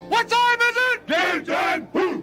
What time is it? Game time! Woo!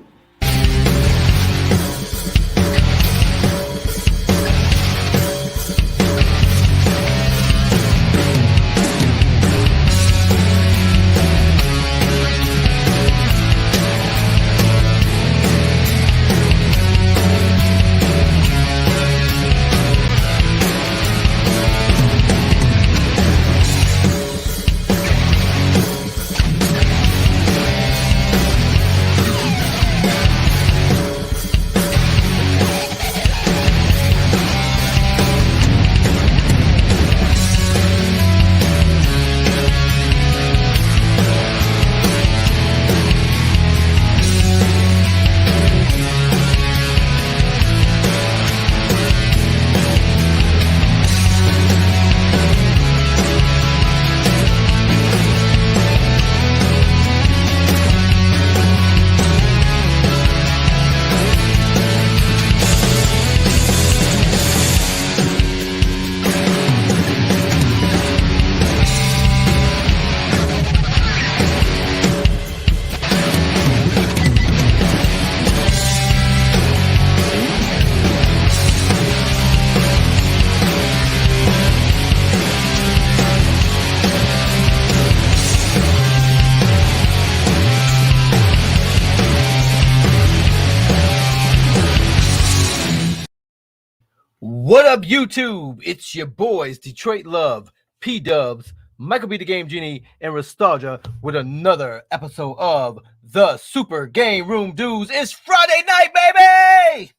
What up, YouTube? It's your boys, Detroit Love, PDubs, MichaelB the Game Genie, and Restalgia with another episode of the Super GameRoom Dudes. It's Friday night, baby!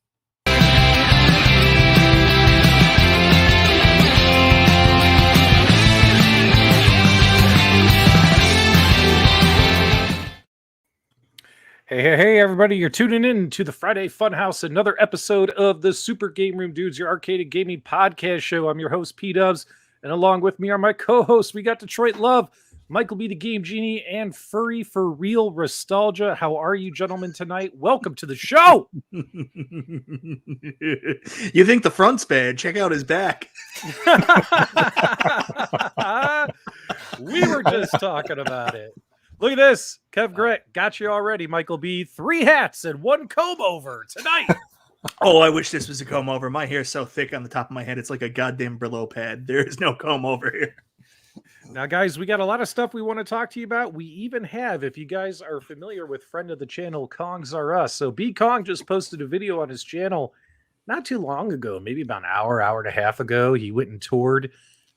Hey, everybody. You're tuning in to the Friday FunHouse, another episode of the Super GameRoom Dudes, your arcade and gaming podcast show. I'm your host, PDubs, and along with me are my co-hosts. We got Detroit Love, MichaelB the Game Genie, and Furry for Real Restalgia. How are you, gentlemen, tonight? Welcome to the show! You think the front's bad? Check out his back. We were just talking about it. Look at this. Kev Gret got you already, MichaelB. 3 hats and 1 comb over tonight. Oh, I wish this was a comb over. My hair's so thick on the top of my head, it's like a goddamn Brillo pad. There is no comb over here. Now, guys, we got a lot of stuff we want to talk to you about. We even have, if you guys are familiar with friend of the channel, Kongs Are Us. So B Kong just posted a video on his channel not too long ago, maybe about an hour and a half ago. He went and toured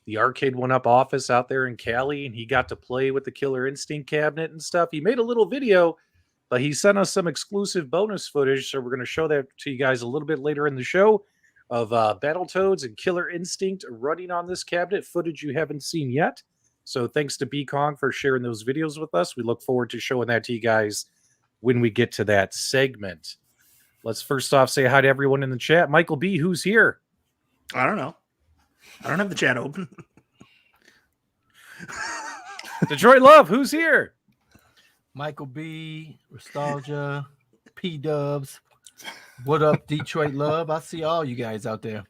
the Arcade1Up office out there in Cali, and he got to play with the Killer Instinct cabinet and stuff. He made a little video, but he sent us some exclusive bonus footage, so we're going to show that to you guys a little bit later in the show of Battletoads and Killer Instinct running on this cabinet, footage you haven't seen yet. So thanks to B Kong for sharing those videos with us. We look forward to showing that to you guys when we get to that segment. Let's first off say hi to everyone in the chat. MichaelB, who's here? I don't know. I don't have the chat open. Detroit Love, who's here? MichaelB, Restalgia, PDubs. What up, Detroit Love? I see all you guys out there.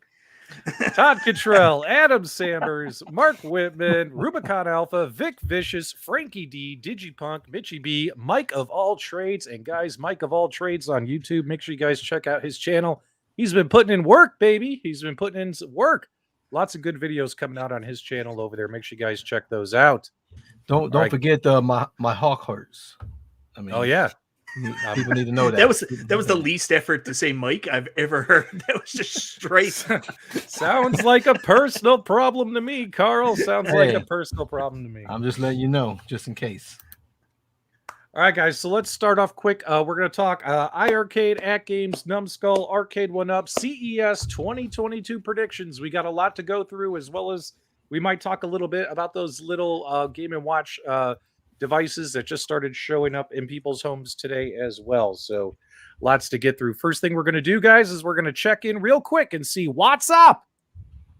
Todd Cottrell, Adam Sanders, Mark Whitman, Rubicon Alpha, Vic Vicious, Frankie D, Digipunk, MichaelB, Mike of All Trades, and guys, Mike of All Trades on YouTube. Make sure you guys check out his channel. He's been putting in work, baby. He's been putting in some work. Lots of good videos coming out on his channel over there. Make sure you guys check those out. Don't forget my hawk hearts. I mean, oh yeah, people need to know that. That was the least effort to say Mike I've ever heard. That was just straight. Sounds like a personal problem to me, Carl. Sounds like a personal problem to me. I'm just letting you know, just in case. All right, guys, so let's start off quick. We're going to talk iArcade, AtGames, Numskull, Arcade1Up, CES 2022 predictions. We got a lot to go through, as well as we might talk a little bit about those little Game & Watch devices that just started showing up in people's homes today as well. So lots to get through. First thing we're going to do, guys, is we're going to check in real quick and see what's up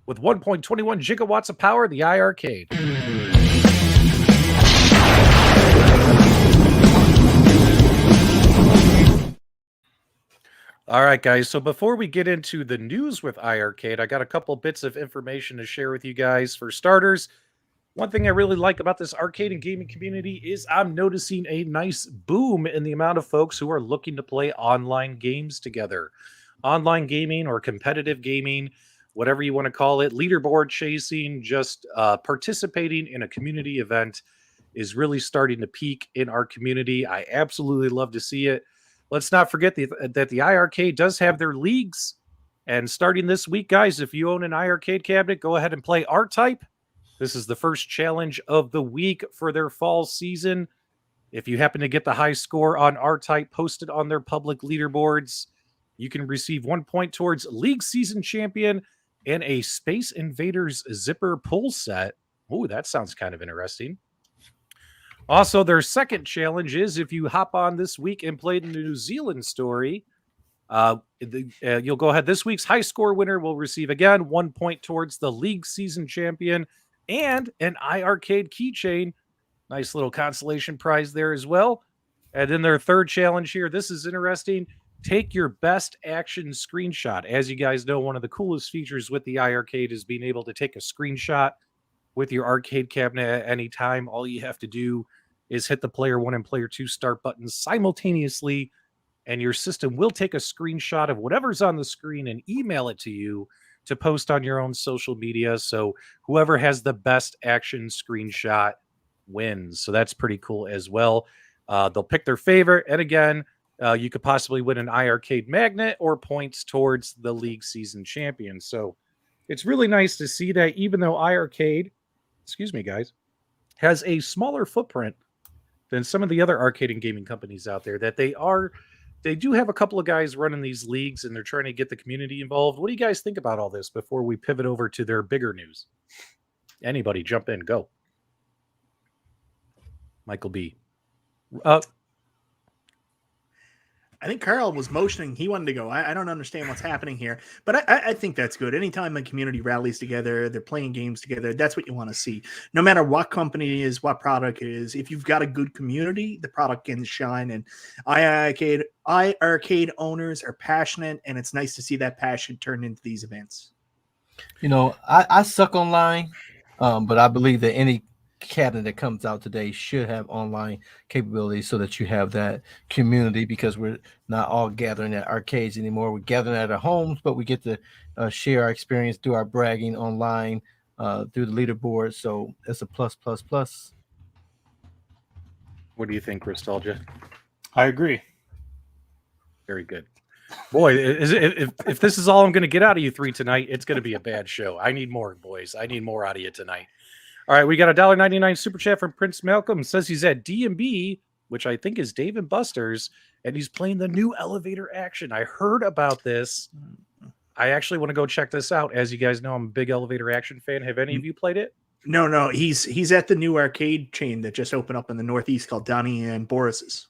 with 1.21 gigawatts of power, the iArcade. All right, guys. So before we get into the news with iArcade, I got a couple bits of information to share with you guys. For starters, One thing I really like about this arcade and gaming community is I'm noticing a nice boom in the amount of folks who are looking to play online games together. Online gaming or competitive gaming, whatever you want to call it, leaderboard chasing, just participating in a community event is really starting to peak in our community. I absolutely love to see it. Let's not forget that the iArcade does have their leagues. And starting this week, guys, if you own an iArcade cabinet, go ahead and play R-Type. This is the first challenge of the week for their fall season. If you happen to get the high score on R-Type posted on their public leaderboards, you can receive 1 point towards League Season Champion and a Space Invaders zipper pull set. Oh, that sounds kind of interesting. Also, their second challenge is if you hop on this week and play the New Zealand story, you'll go ahead. This week's high score winner will receive, again, 1 point towards the League Season Champion and an iArcade keychain. Nice little consolation prize there as well. And then their third challenge here, this is interesting. Take your best action screenshot. As you guys know, one of the coolest features with the iArcade is being able to take a screenshot with your arcade cabinet at any time. All you have to do is hit the player 1 and player 2 start buttons simultaneously, and your system will take a screenshot of whatever's on the screen and email it to you to post on your own social media. So whoever has the best action screenshot wins. So that's pretty cool as well. They'll pick their favorite. And again, you could possibly win an iArcade magnet or points towards the League Season Champion. So it's really nice to see that even though iArcade, excuse me, guys, has a smaller footprint than some of the other arcade and gaming companies out there, that they do have a couple of guys running these leagues and they're trying to get the community involved. What do you guys think about all this before we pivot over to their bigger news? Anybody jump in, go. Michael B. I think Carl was motioning. He wanted to go. I don't understand what's happening here, but I think that's good. Anytime a community rallies together, they're playing games together, that's what you want to see. No matter what company it is, what product it is, if you've got a good community, the product can shine. And iArcade owners are passionate, and it's nice to see that passion turn into these events. You know, I suck online, but I believe that any cabinet that comes out today should have online capabilities so that you have that community, because we're not all gathering at arcades anymore. We're gathering at our homes, but we get to share our experience, do our bragging online through the leaderboard. So it's a plus. What do you think, Restalgia? I agree. Very good. Boy, if this is all I'm going to get out of you three tonight, it's going to be a bad show. I need more, boys. I need more out of you tonight. All right, we got a $1.99 super chat from Prince Malcolm. Says he's at D&B, which I think is Dave and Buster's, and he's playing the new elevator action. I heard about this. I actually want to go check this out. As you guys know, I'm a big elevator action fan. Have any of you played it? No, he's at the new arcade chain that just opened up in the Northeast called Donnie and Boris's.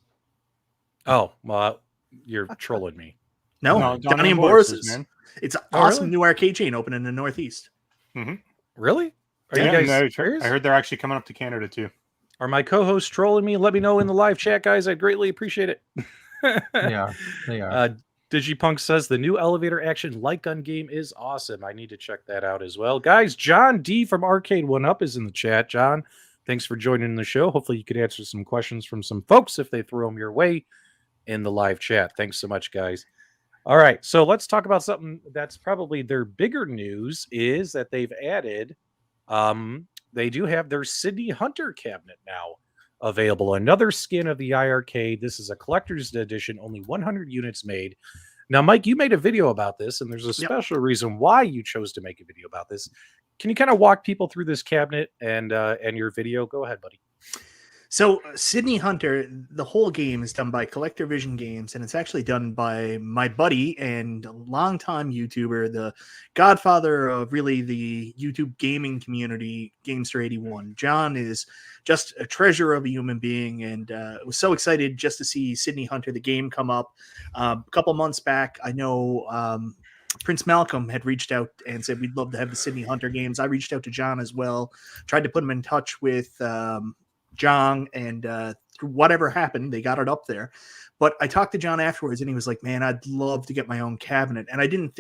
Oh, well, you're trolling me. No, Donnie and Boris's, man. It's an awesome new arcade chain open in the Northeast. Mm-hmm. Really? Are you guys serious? I heard they're actually coming up to Canada too. Are my co-hosts trolling me? Let me know in the live chat, guys. I'd greatly appreciate it. They are. Digipunk says the new elevator action light gun game is awesome. I need to check that out as well. Guys, John D from Arcade1Up is in the chat. John, thanks for joining the show. Hopefully you could answer some questions from some folks if they throw them your way in the live chat. Thanks so much, guys. All right, so let's talk about something that's probably their bigger news, is that they've added they do have their Sydney Hunter cabinet now available. Another skin of the iArcade. This is a collector's edition, only 100 units made. Now, Mike, you made a video about this, and there's a special reason why you chose to make a video about this. Can you kind of walk people through this cabinet and your video? Go ahead, buddy. So Sydney Hunter, the whole game is done by Collector Vision Games, and it's actually done by my buddy and longtime YouTuber, the godfather of really the YouTube gaming community, Gamester81. John is just a treasure of a human being, and was so excited just to see Sydney Hunter, the game, come up. A couple months back, I know Prince Malcolm had reached out and said, we'd love to have the Sydney Hunter games. I reached out to John as well, tried to put him in touch with John, and through whatever happened, they got it up there. But I talked to John afterwards, and he was like, man, I'd love to get my own cabinet. And I didn't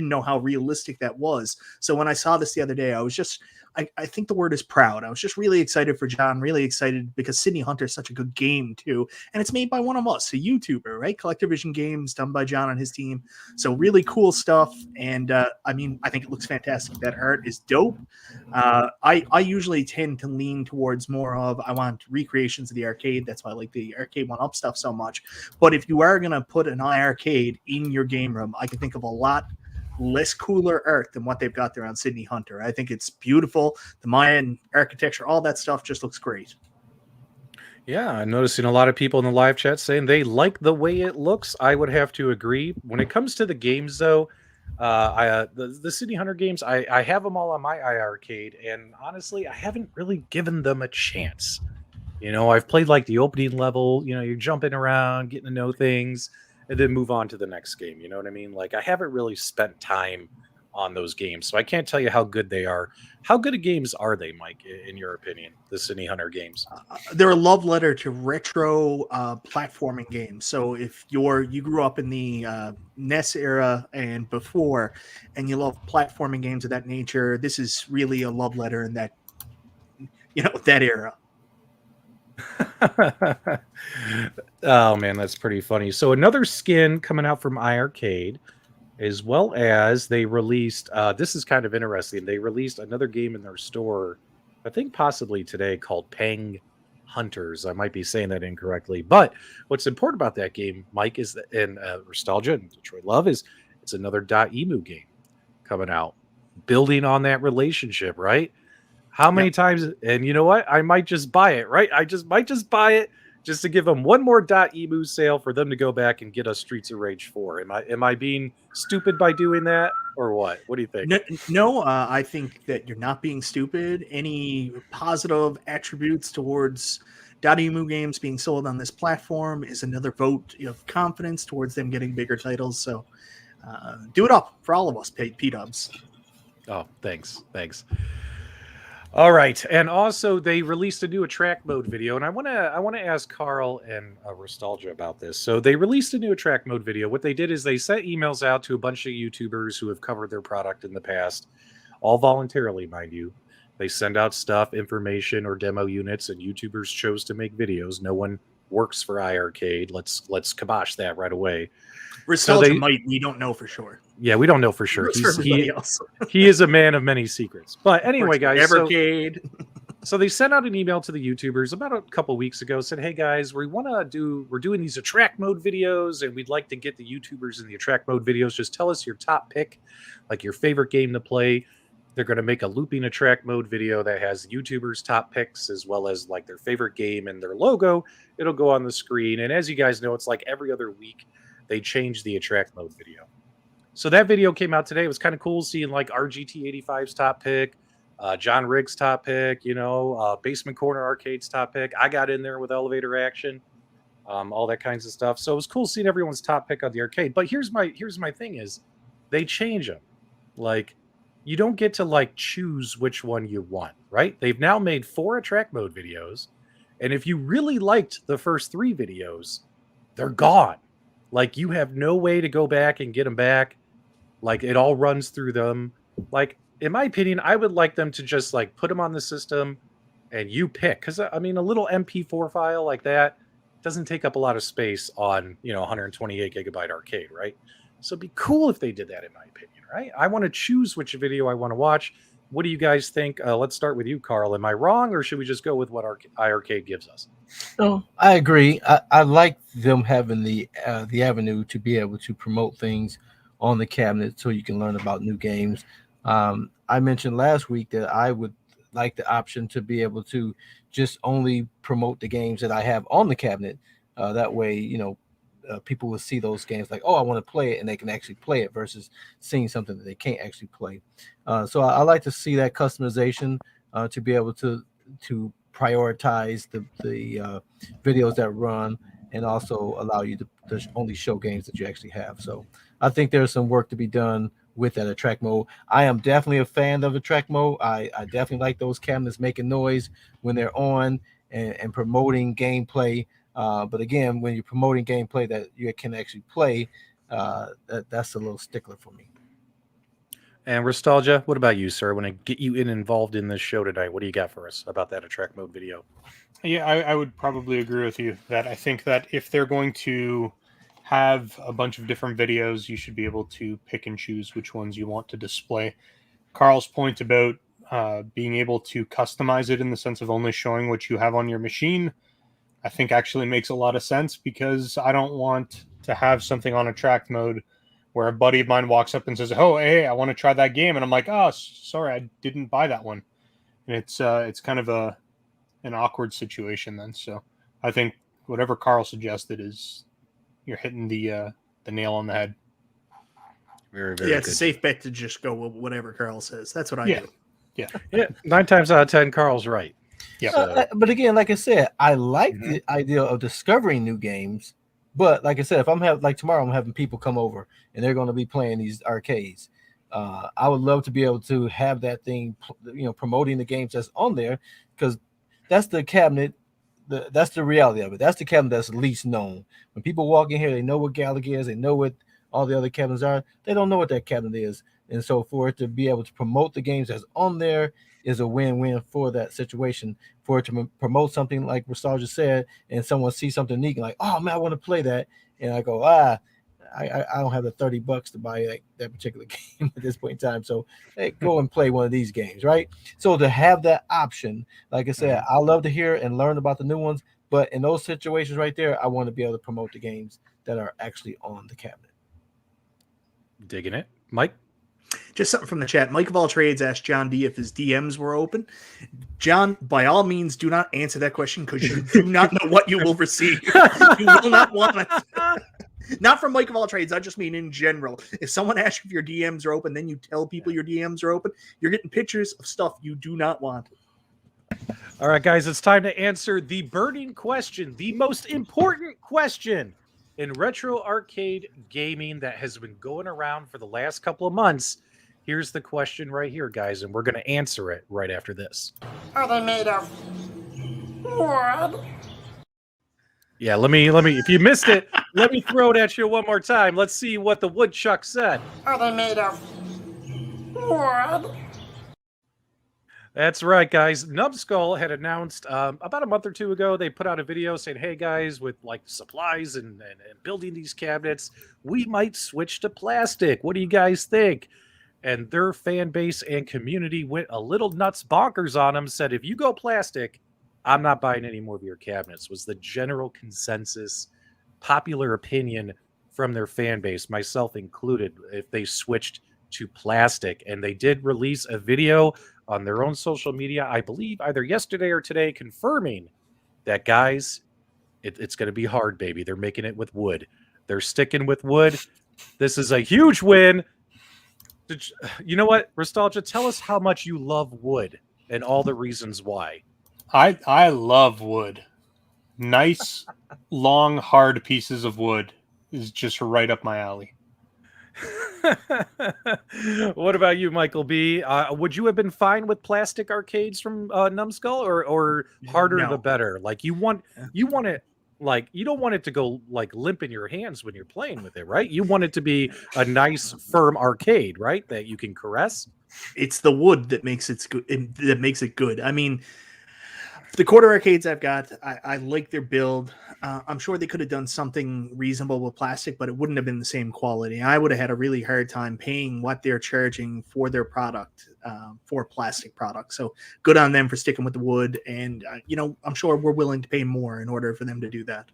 know how realistic that was. So when I saw this the other day, I was just I think the word is proud. I was just really excited for John, really excited because Sydney Hunter is such a good game too. And it's made by one of us, a YouTuber, right? Collector Vision Games, done by John and his team. So really cool stuff. And I mean, I think it looks fantastic. That art is dope. I usually tend to lean towards more of, I want recreations of the arcade. That's why I like the Arcade1Up stuff so much. But if you are going to put an iArcade in your game room, I can think of a lot less cooler art than what they've got there on Sydney Hunter. I think it's beautiful. The Mayan architecture, all that stuff just looks great. Yeah, I'm noticing a lot of people in the live chat saying they like the way it looks. I would have to agree. When it comes to the games, though, the Sydney Hunter games, I have them all on my iArcade, and honestly, I haven't really given them a chance. You know, I've played like the opening level, you know, you're jumping around, getting to know things, and then move on to the next game. You know what I mean? Like, I haven't really spent time on those games, so I can't tell you how good they are. How good of games are they, Mike, in your opinion, the Sydney Hunter games? They're a love letter to retro platforming games. So if you grew up in the NES era and before, and you love platforming games of that nature, this is really a love letter in that, you know, that era. Oh man, that's pretty funny. So another skin coming out from iArcade, as well as they released, this is kind of interesting, they released another game in their store, I think possibly today, called Pang Hunters. I might be saying that incorrectly, but what's important about that game, Mike, is that in Restalgia and Detroit Love, is it's another .emu game coming out, building on that relationship, right? How many times, and you know what? I might just buy it, right? I might just buy it just to give them one more .emu sale for them to go back and get us Streets of Rage 4. Am I being stupid by doing that, or what? What do you think? No, I think that you're not being stupid. Any positive attributes towards .emu games being sold on this platform is another vote of confidence towards them getting bigger titles. So do it up for all of us, PDubs. Oh, thanks. All right, and also they released a new attract mode video, and I want to ask Carl and Restalgia about this. So they released a new attract mode video. What they did is they sent emails out to a bunch of YouTubers who have covered their product in the past, all voluntarily, mind you. They send out stuff, information, or demo units, and YouTubers chose to make videos. No one works for iArcade. Let's kibosh that right away. Restalgia might. We don't know for sure. Yeah, we don't know for sure. He is a man of many secrets. But anyway, guys, so they sent out an email to the YouTubers about a couple weeks ago. Said, "Hey guys, we're doing these attract mode videos, and we'd like to get the YouTubers in the attract mode videos. Just tell us your top pick, like your favorite game to play." They're going to make a looping attract mode video that has YouTubers' top picks as well as like their favorite game and their logo. It'll go on the screen, and as you guys know, it's like every other week they change the attract mode video. So that video came out today. It was kind of cool seeing like RGT85's top pick, John Riggs' top pick, Basement Corner Arcade's top pick. I got in there with elevator action, all that kinds of stuff. So it was cool seeing everyone's top pick on the arcade. But here's my thing is they change them. Like, you don't get to like choose which one you want, right? They've now made 4 attract mode videos. And if you really liked the first 3 videos, they're gone. Like, you have no way to go back and get them back. Like, it all runs through them. Like, in my opinion, I would like them to just like put them on the system and you pick. Because I mean, a little MP4 file like that doesn't take up a lot of space on 128 gigabyte arcade, right? So it'd be cool if they did that, in my opinion, right? I want to choose which video I want to watch. What do you guys think? Let's start with you, Carl. Am I wrong, or should we just go with what iArcade gives us? No, I agree. I like them having the avenue to be able to promote things on the cabinet so you can learn about new games. I mentioned last week that I would like the option to be able to just only promote the games that I have on the cabinet. That way, people will see those games like, oh, I want to play it, and they can actually play it versus seeing something that they can't actually play. So I like to see that customization to be able to prioritize the videos that run and also allow you to only show games that you actually have. So I think there's some work to be done with that attract mode. I am definitely a fan of attract mode. I definitely like those cabinets making noise when they're on and promoting gameplay. But again, when you're promoting gameplay that you can actually play, that's a little stickler for me. And Restalgia, what about you, sir? When I get you involved in this show tonight, what do you got for us about that attract mode video? Yeah, I would probably agree with you that I think that if they're going to have a bunch of different videos, you should be able to pick and choose which ones you want to display. Carl's point about being able to customize it in the sense of only showing what you have on your machine, I think actually makes a lot of sense, because I don't want to have something on attract mode where a buddy of mine walks up and says, "Oh, hey, I want to try that game," and I'm like, "Oh, sorry, I didn't buy that one," and it's kind of an awkward situation then. So I think whatever Carl suggested is you're hitting the nail on the head. Very, very yeah, good. it's a safe bet to just go with whatever Carl says. That's what I do. Yeah, 9 times out of 10, Carl's right. Yeah. So, But again, like I said, I like the idea of discovering new games. But like I said, if I'm tomorrow, I'm having people come over and they're going to be playing these arcades. I would love to be able to have that thing, promoting the games that's on there, because that's the cabinet. That's the reality of it. That's the cabinet that's least known. When people walk in here, they know what Galaga is. They know what all the other cabinets are. They don't know what that cabinet is. And so for it to be able to promote the games that's on there is a win-win for that situation. For it to promote something like Restalgia said, and someone sees something neat, like, "Oh man, I want to play that," and I go, I don't have the $30 to buy that particular game at this point in time. So hey, go and play one of these games, right? So to have that option, like I said, I love to hear and learn about the new ones, but in those situations right there, I want to be able to promote the games that are actually on the cabinet. digging it. Mike? Just something from the chat. Mike of All Trades asked John D if his DMs were open. John, by all means, do not answer that question, because you do not know what you will receive. You will not want it. Not from Mike of All Trades. I just mean in general. If someone asks if your DMs are open, then you tell people your DMs are open, you're getting pictures of stuff you do not want. All right, guys, it's time to answer the burning question, the most important question in retro arcade gaming that has been going around for the last couple of months. Here's the question right here, guys, and we're going to answer it right after this. Are they made of wood? Yeah, let me, if you missed it, let me throw it at you one more time. Let's see what the woodchuck said. Are they made of wood? That's right, guys. Numskull had announced about a month or two ago, they put out a video saying, "Hey, guys, with like supplies and building these cabinets, we might switch to plastic. What do you guys think?" And their fan base and community went a little nuts bonkers on them, said, "If you go plastic, I'm not buying any more of your cabinets," was the general consensus, popular opinion from their fan base, myself included, if they switched to plastic. And they did release a video on their own social media, I believe either yesterday or today, confirming that, guys, it's going to be hard, baby. They're making it with wood. They're sticking with wood. This is a huge win. You know what, Restalgia, tell us how much you love wood and all the reasons why. I love wood. Nice, long, hard pieces of wood is just right up my alley. What about you, MichaelB? Would you have been fine with plastic arcades from Numskull, or harder No. the better? Like you want it, like you don't want it to go like limp in your hands when you're playing with it, right? You want it to be a nice, firm arcade, right? That you can caress. It's the wood that makes it good. That makes it good. I mean, the quarter arcades I've got, I like their build. I'm sure they could have done something reasonable with plastic, but it wouldn't have been the same quality. I would have had a really hard time paying what they're charging for their product, for plastic products. So good on them for sticking with the wood. And, I'm sure we're willing to pay more in order for them to do that.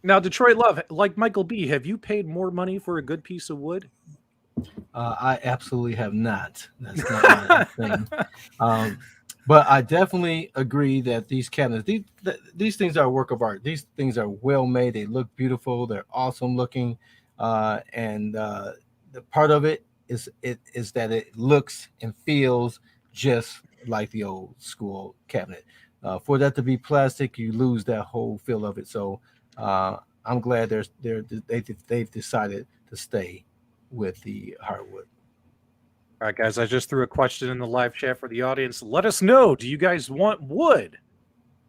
Now, Detroit Love, like MichaelB, have you paid more money for a good piece of wood? I absolutely have not. That's not my thing. But I definitely agree that these cabinets, these things are a work of art. These things are well made. They look beautiful. They're awesome looking. And the part of it is that it looks and feels just like the old school cabinet. For that to be plastic, you lose that whole feel of it. So I'm glad they've decided to stay with the hardwood. All right, guys, I just threw a question in the live chat for the audience. Let us know, do you guys want wood,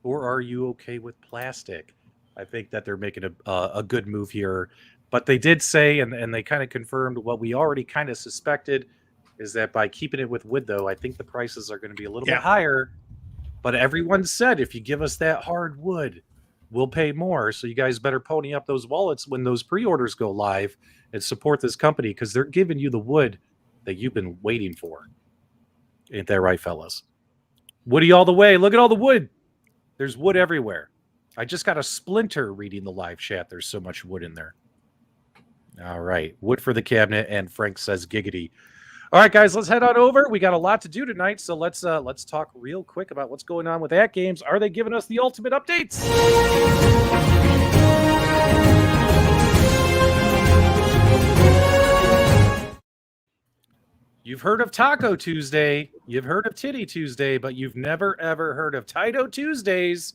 or are you okay with plastic? I think that they're making a good move here. But they did say, and they kind of confirmed what we already kind of suspected, is that by keeping it with wood, though, I think the prices are going to be a little bit higher. But everyone said if you give us that hard wood, we'll pay more. So you guys better pony up those wallets when those pre-orders go live and support this company, because they're giving you the wood that you've been waiting for. Ain't that right, fellas? Woody all the way. Look at all the wood. There's wood everywhere. I just got a splinter reading the live chat. There's so much wood in there. All right. Wood for the cabinet, and Frank says giggity. All right, guys, let's head on over. We got a lot to do tonight, so let's talk real quick about what's going on with AtGames. Are they giving us the ultimate updates? You've heard of Taco Tuesday, you've heard of Titty Tuesday, but you've never, ever heard of Taito Tuesdays.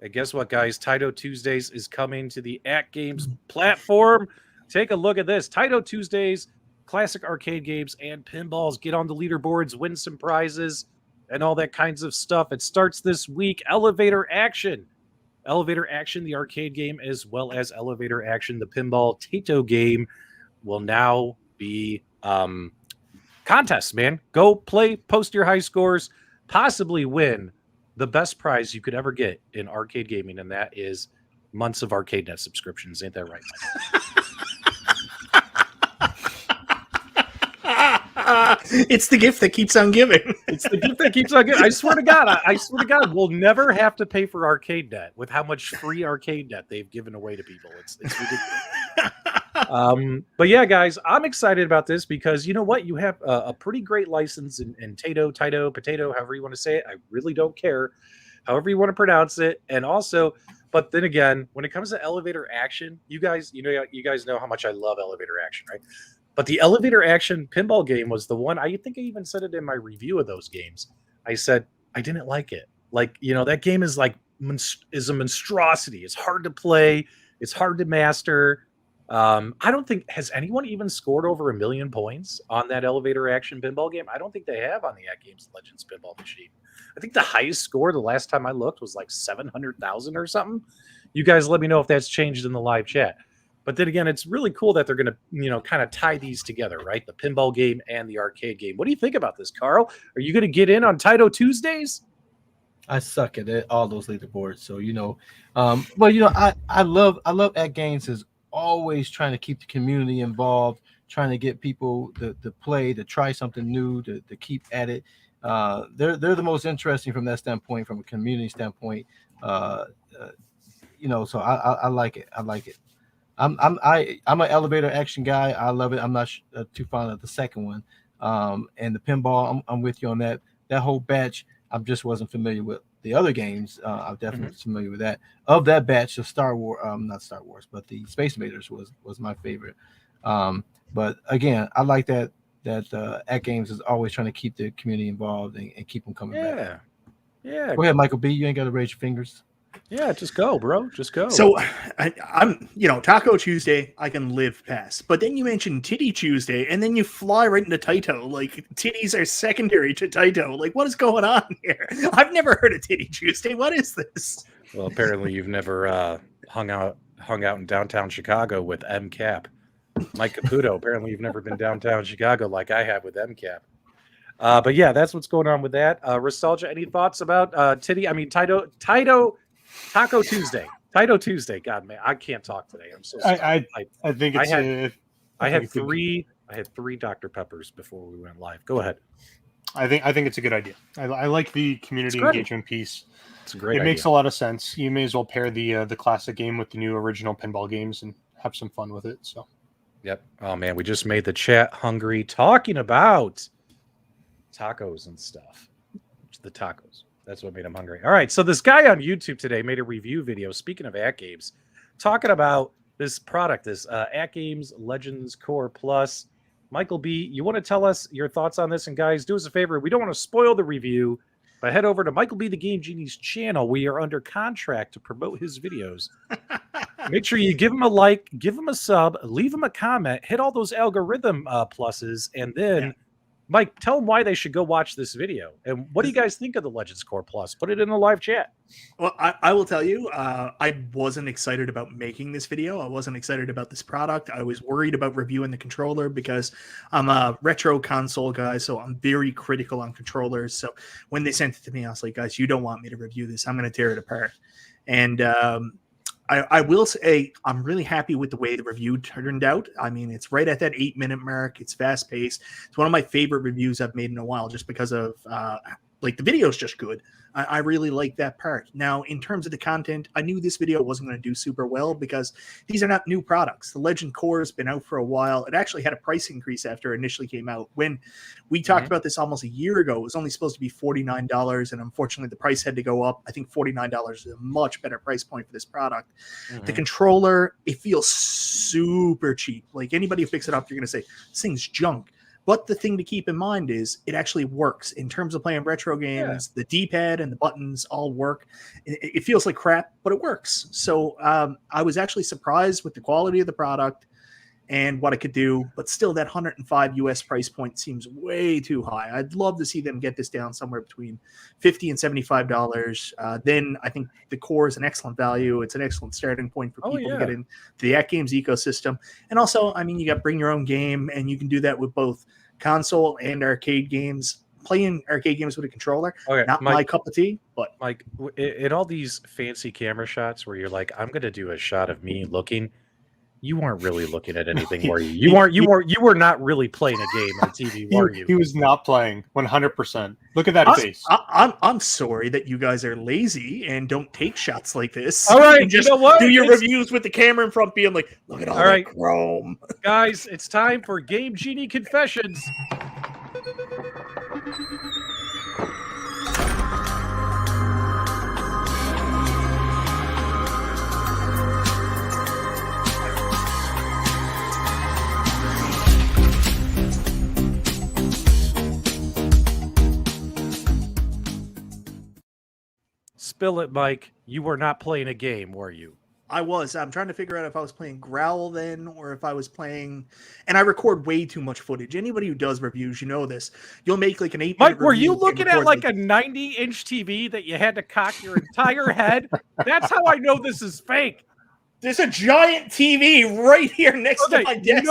And guess what, guys? Taito Tuesdays is coming to the AtGames platform. Take a look at this. Taito Tuesdays, classic arcade games and pinballs. Get on the leaderboards, win some prizes, and all that kinds of stuff. It starts this week. Elevator Action. Elevator Action, the arcade game, as well as Elevator Action, the pinball Taito game, will now be contests, man. Go play, post your high scores, possibly win the best prize you could ever get in arcade gaming, and that is months of ArcadeNet subscriptions. Ain't that right, Mike? It's the gift that keeps on giving. It's the gift that keeps on giving. I swear to God, we'll never have to pay for ArcadeNet with how much free ArcadeNet they've given away to people. It's ridiculous. But yeah, guys, I'm excited about this because you know what? You have a pretty great license in Taito, Potato, however you want to say it. I really don't care. However you want to pronounce it. And also, but then again, when it comes to Elevator Action, you guys know how much I love Elevator Action, right? But the Elevator Action pinball game was the one, I think I even said it in my review of those games. I said, I didn't like it. Like, you know, that game is like, is a monstrosity. It's hard to play. It's hard to master. I don't think, has anyone even scored over 1 million points on that Elevator Action pinball game? I don't think they have on the AtGames Legends pinball machine. I think the highest score the last time I looked was like 700,000 or something. You guys let me know if that's changed in the live chat. But then again, it's really cool that they're going to, you know, kind of tie these together, right? The pinball game and the arcade game. What do you think about this, Carl? Are you going to get in on Taito Tuesdays? I suck at it, all those leaderboards. So, you know, but, you know, I love AtGames is always trying to keep the community involved, trying to get people to play, to try something new, to keep at it. They're the most interesting from that standpoint, from a community standpoint. You know, so I like it. I like it. I'm an Elevator Action guy. I love it. I'm not too fond of the second one. And the pinball, I'm with you on that. That whole batch, I just wasn't familiar with. The other games, I'm definitely familiar with that. Of that batch, of Star Wars, not Star Wars, but the Space Invaders was my favorite. But again, I like that AtGames is always trying to keep the community involved and keep them coming back. Yeah. Go ahead, Michael B. You ain't got to raise your fingers. Yeah, just go, bro. Just go. So I'm, you know, Taco Tuesday, I can live past. But then you mentioned Titty Tuesday, and then you fly right into Taito. Like, titties are secondary to Taito. Like, what is going on here? I've never heard of Titty Tuesday. What is this? Well, apparently you've never hung out in downtown Chicago with MCAP. Mike Caputo, apparently you've never been downtown Chicago like I have with MCAP. But yeah, that's what's going on with that. Restalgia, any thoughts about Taco Tuesday. Taito Tuesday. God, man, I can't talk today. I'm so sorry. I think it's I had three Dr. Peppers before we went live. Go ahead. I think it's a good idea. I like the community engagement piece. It's a great It idea. makes a lot of sense. You may as well pair the classic game with the new original pinball games and have some fun with it. So, yep. Oh man, we just made the chat hungry talking about tacos and stuff. The tacos. That's what made him hungry. All right, so this guy on YouTube today made a review video, speaking of AtGames, talking about this product, this AtGames Legends Core Plus. Michael B., you want to tell us your thoughts on this? And guys, do us a favor. We don't want to spoil the review, but head over to Michael B. the Game Genie's channel. We are under contract to promote his videos. Make sure you give him a like, give him a sub, leave him a comment, hit all those algorithm pluses, and then Mike, tell them why they should go watch this video. And what do you guys think of the Legends Core Plus? Put it in the live chat. Well, I will tell you, I wasn't excited about making this video. I wasn't excited about this product. I was worried about reviewing the controller because I'm a retro console guy, so I'm very critical on controllers. So when they sent it to me, I was like, guys, you don't want me to review this. I'm going to tear it apart. And I will say I'm really happy with the way the review turned out. I mean, it's right at that 8-minute mark. It's fast paced. It's one of my favorite reviews I've made in a while, just because of like the video is just good. I really like that part. Now, in terms of the content, I knew this video wasn't going to do super well because these are not new products. The Legend Core has been out for a while. It actually had a price increase after it initially came out. When we talked about this almost a year ago, it was only supposed to be $49, and unfortunately the price had to go up. I think $49 is a much better price point for this product. The controller, it feels super cheap. Like anybody who picks it up, you're going to say, this thing's junk. But the thing to keep in mind is it actually works in terms of playing retro games. The D-pad and the buttons all work. It feels like crap, but it works. So I was actually surprised with the quality of the product and what it could do, but still that 105 US price point seems way too high. I'd love to see them get this down somewhere between $50 and $75. Then I think the Core is an excellent value. It's an excellent starting point for people to get into the AtGames ecosystem. And also, I mean, you got bring your own game, and you can do that with both console and arcade games. Playing arcade games with a controller, not Mike, my cup of tea. But Mike, in all these fancy camera shots where you're like, I'm going to do a shot of me looking, you weren't really looking at anything, were you? You were not really playing a game on TV, were you? He was not playing 100%. Look at that face. I'm sorry that you guys are lazy and don't take shots like this. All right, just you know what? Do your reviews with the camera in front, being like, look at all that chrome. Guys, it's time for Game Genie Confessions. Spill it, Mike. You were not playing a game, were you? I was. I'm trying to figure out if I was playing Growl then, or if I was playing. And I record way too much footage. Anybody who does reviews, you know this. You'll make like an 8-minute Mike, were review you looking at like a 90-inch TV that you had to cock your entire head? That's how I know this is fake. There's a giant TV right here next to my desk.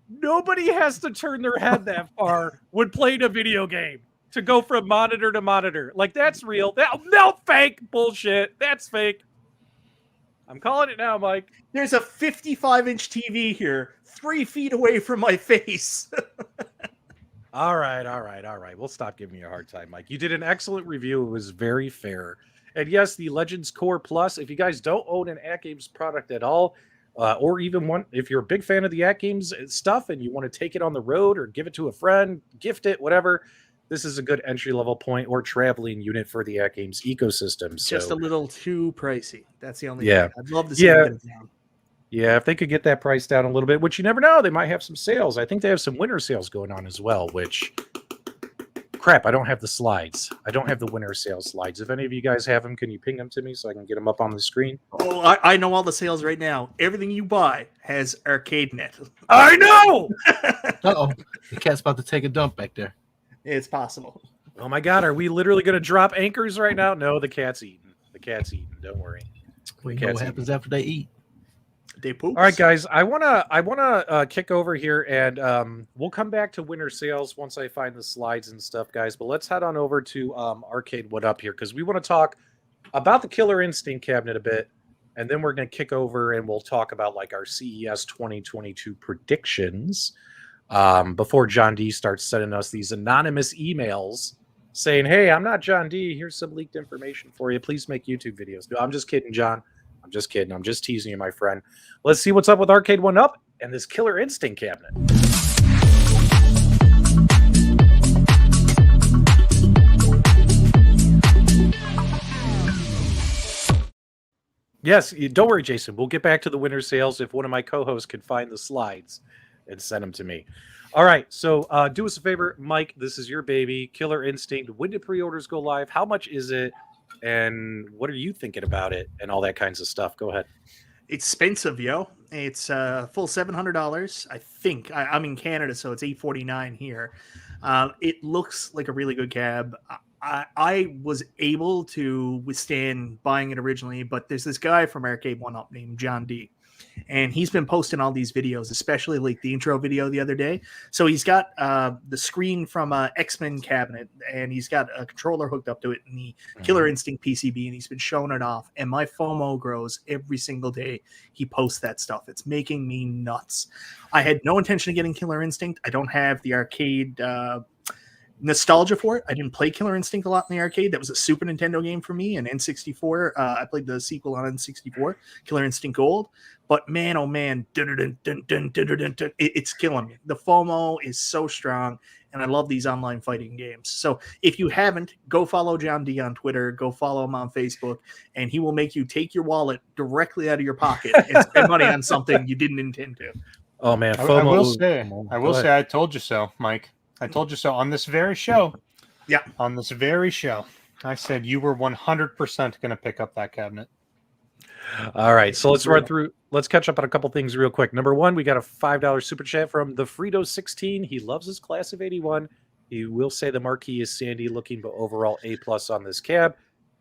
Nobody has to turn their head that far when playing a video game to go from monitor to monitor. Like, that's real. No, fake bullshit. That's fake. I'm calling it now, Mike. There's a 55-inch TV here, 3 feet away from my face. All right. We'll stop giving you a hard time, Mike. You did an excellent review. It was very fair. And yes, the Legends Core Plus, if you guys don't own an AtGames product at all, or even one, if you're a big fan of the AtGames stuff and you want to take it on the road or give it to a friend, gift it, whatever, this is a good entry-level point or traveling unit for the AtGames ecosystem. Just a little too pricey. That's the only thing. I'd love to see them get it down. Yeah, if they could get that price down a little bit, which you never know, they might have some sales. I think they have some winter sales going on as well, which... Crap, I don't have the slides. I don't have the winter sales slides. If any of you guys have them, can you ping them to me so I can get them up on the screen? Oh, I know all the sales right now. Everything you buy has ArcadeNet. I know! Uh-oh. The cat's about to take a dump back there. It's possible. Oh my God, are we literally going to drop anchors right now? No, the cat's eating. The cat's eating. Don't worry. We know what happens after they eat. They poop. All right, guys. I wanna kick over here, and we'll come back to winter sales once I find the slides and stuff, guys. But let's head on over to Arcade1Up here because we want to talk about the Killer Instinct cabinet a bit, and then we're going to kick over and we'll talk about like our CES 2022 predictions. Before John D starts sending us these anonymous emails saying, hey, I'm not John D. Here's some leaked information for you. Please make YouTube videos. No, I'm just kidding, John. I'm just kidding. I'm just teasing you, my friend. Let's see what's up with Arcade1Up and this Killer Instinct cabinet. Yes, don't worry, Jason. We'll get back to the winter sales if one of my co-hosts can find the slides and send them to me. All right, so do us a favor, Mike. This is your baby, Killer Instinct. When do pre-orders go live? How much is it? And what are you thinking about it? And all that kinds of stuff. Go ahead. It's expensive, yo. It's full $700. I think I'm in Canada, so it's $849 here. It looks like a really good cab. I was able to withstand buying it originally, but there's this guy from Arcade1Up named John D. And he's been posting all these videos, especially like the intro video the other day. So he's got the screen from a X-Men cabinet, and he's got a controller hooked up to it, and the Killer Instinct PCB, and he's been showing it off. And my FOMO grows every single day he posts that stuff. It's making me nuts. I had no intention of getting Killer Instinct. I don't have the arcade nostalgia for it. I didn't play Killer Instinct a lot in the arcade. That was a Super Nintendo game for me, and N64. I played the sequel on N64, Killer Instinct Gold. But man, oh man, it's killing me. The FOMO is so strong, and I love these online fighting games. So if you haven't, go follow John D on Twitter, go follow him on Facebook, and he will make you take your wallet directly out of your pocket and spend money on something you didn't intend to. Oh man, FOMO. I will say, I told you so, Mike. I told you so on this very show. Yeah. On this very show, I said you were 100% going to pick up that cabinet. All right, so let's run through. Let's catch up on a couple things real quick. Number one, we got a $5 super chat from the Frito16. He loves his class of 81. He will say the marquee is sandy looking, but overall A+ on this cab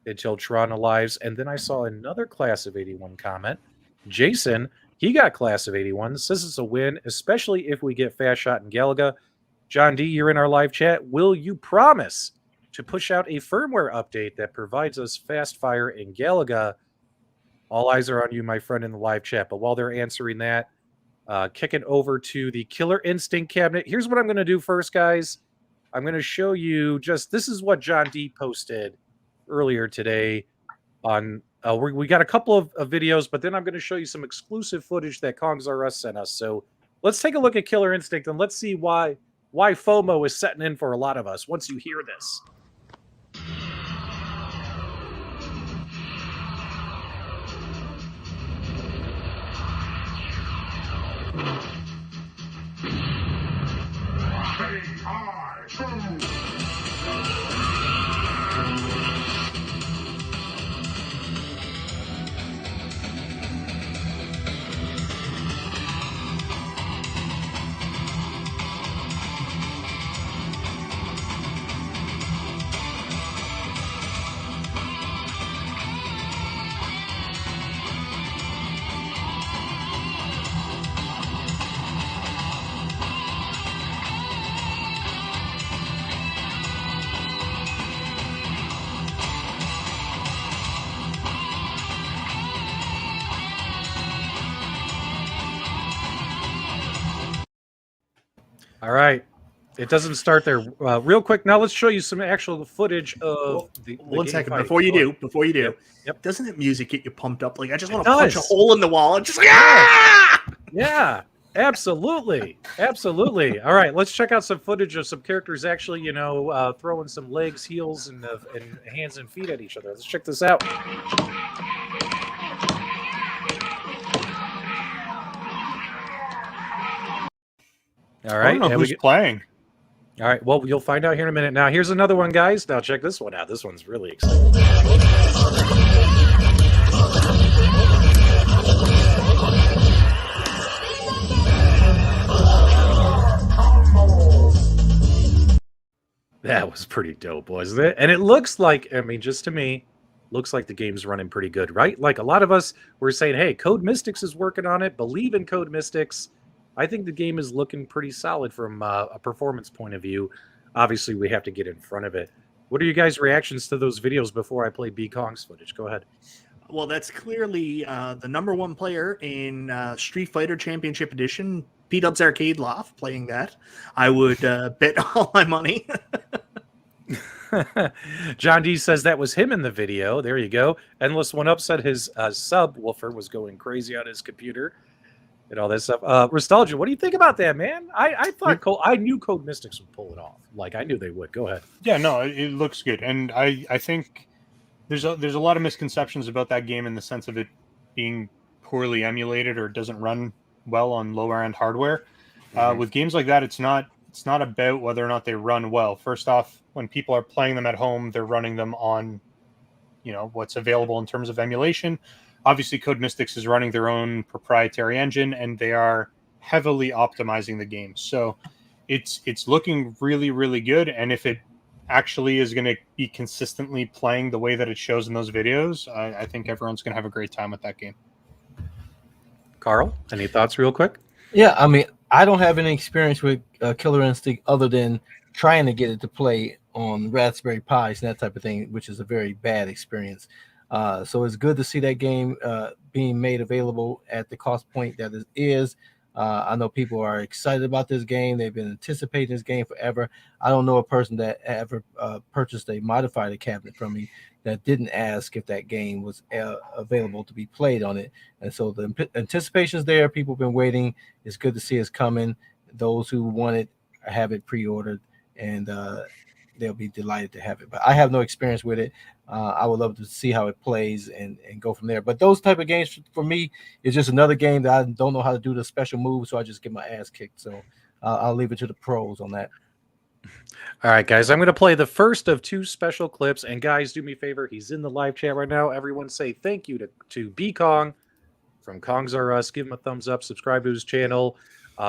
until Tron Alives. And then I saw another class of 81 comment. Jason, he got class of 81. Says it's a win, especially if we get Fast Shot and Galaga. John D, you're in our live chat. Will you promise to push out a firmware update that provides us Fast Fire and Galaga? All eyes are on you, my friend, in the live chat. But while they're answering that, kicking over to the Killer Instinct cabinet. Here's what I'm going to do first, guys. I'm going to show you this is what John D posted earlier today on we got a couple of videos, but then I'm going to show you some exclusive footage that Kongs R Us sent us. So let's take a look at Killer Instinct, and let's see why FOMO is setting in for a lot of us once you hear this. All right. It doesn't start there. Real quick, now let's show you some actual footage of the One second, fight. before you do, Yep. Doesn't that music get you pumped up? Like, I just want It to punch a does. hole in the wall and just like, ah! Yeah, absolutely. Absolutely. All right, let's check out some footage of some characters actually, throwing some legs, heels, and hands and feet at each other. Let's check this out. All right. I don't know who's playing. All right. Well, you'll find out here in a minute. Now, here's another one, guys. Now, check this one out. This one's really exciting. That was pretty dope, wasn't it? And it looks like, just to me, looks like the game's running pretty good, right? Like a lot of us were saying, hey, Code Mystics is working on it. Believe in Code Mystics. I think the game is looking pretty solid from a performance point of view. Obviously, we have to get in front of it. What are you guys' reactions to those videos before I play B Kong's footage? Go ahead. Well, that's clearly the number one player in Street Fighter Championship Edition, PDubs Arcade Loft, playing that. I would bet all my money. John D says that was him in the video. There you go. Endless One Up said his subwoofer was going crazy on his computer. And all that stuff. Restalgia, what do you think about that, man? I thought I knew Code Mystics would pull it off. Like I knew they would. Go ahead. Yeah, no, it looks good, and I think there's a lot of misconceptions about that game in the sense of it being poorly emulated or doesn't run well on lower end hardware. With games like that, it's not about whether or not they run well. First off, when people are playing them at home, they're running them on, what's available in terms of emulation. Obviously, Code Mystics is running their own proprietary engine, and they are heavily optimizing the game. So it's looking really, really good. And if it actually is going to be consistently playing the way that it shows in those videos, I think everyone's going to have a great time with that game. Carl, any thoughts real quick? Yeah, I mean, I don't have any experience with Killer Instinct other than trying to get it to play on Raspberry Pis and that type of thing, which is a very bad experience. So it's good to see that game being made available at the cost point that it is. I know people are excited about this game. They've been anticipating this game forever. I don't know a person that ever purchased a modified cabinet from me that didn't ask if that game was available to be played on it. And so the anticipation is there. People have been waiting. It's good to see it's coming. Those who want it have it pre-ordered, and they'll be delighted to have it. But I have no experience with it. I would love to see how it plays and go from there. But those type of games for me is just another game that I don't know how to do the special moves, so I just get my ass kicked. So I'll leave it to the pros on that. All right, guys, I'm going to play the first of 2 special clips. And guys, do me a favor. He's in the live chat right now. Everyone say thank you to B Kong from Kongs R Us. Give him a thumbs up. Subscribe to his channel.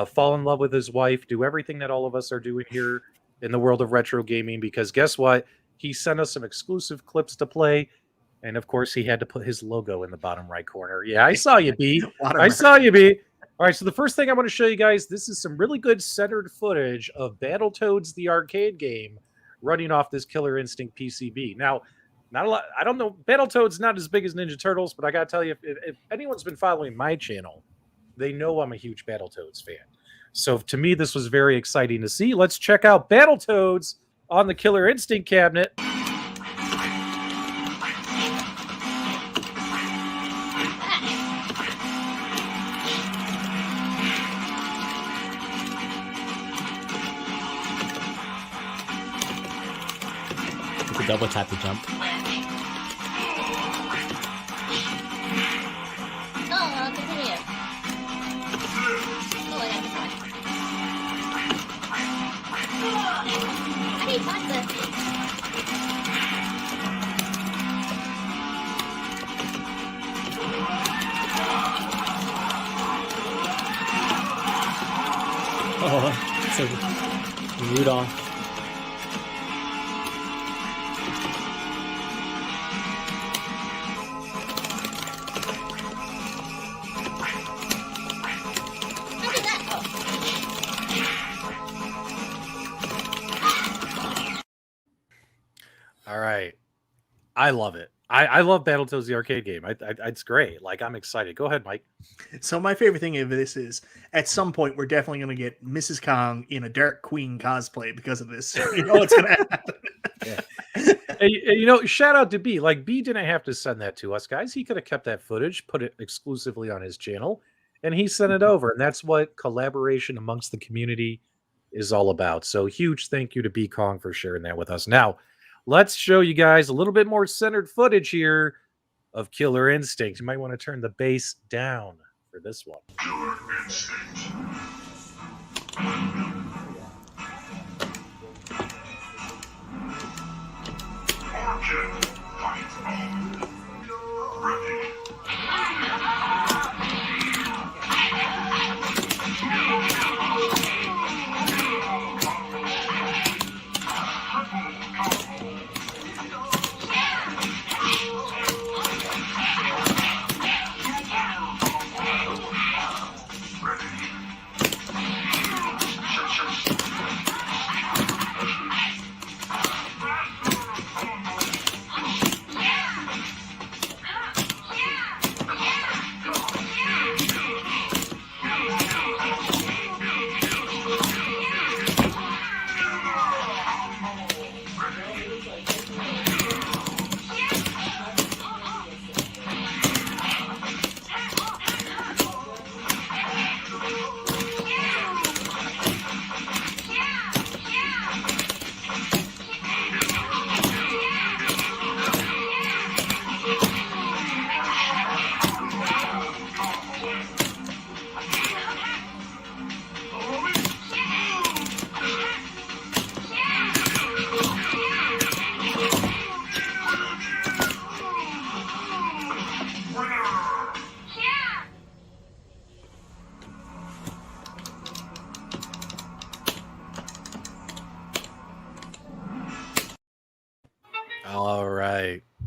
Fall in love with his wife. Do everything that all of us are doing here in the world of retro gaming, because guess what? He sent us some exclusive clips to play. And of course, he had to put his logo in the bottom right corner. Yeah, I saw you, B. I saw you, B. All right, so the first thing I want to show you guys, this is some really good centered footage of Battletoads, the arcade game, running off this Killer Instinct PCB. Now, not a lot. I don't know. Battletoads not as big as Ninja Turtles, but I got to tell you, if anyone's been following my channel, they know I'm a huge Battletoads fan. So to me, this was very exciting to see. Let's check out Battletoads on the Killer Instinct cabinet. You can double tap to jump. Continue. I need pasta. Oh, so Rudolph. All right. I love it. I love Battletoads, the arcade game. It's great. Like, I'm excited. Go ahead, Mike. So my favorite thing of this is, at some point, we're definitely going to get Mrs. Kong in a Dark Queen cosplay because of this. You know what's going to happen. Yeah. And, shout out to B. Like, B didn't have to send that to us, guys. He could have kept that footage, put it exclusively on his channel, and he sent it over. And that's what collaboration amongst the community is all about. So huge thank you to B Kong for sharing that with us. Now, let's show you guys a little bit more centered footage here of Killer Instinct. You might want to turn the bass down for this one. Killer Instinct. Arcade, fight. Ready.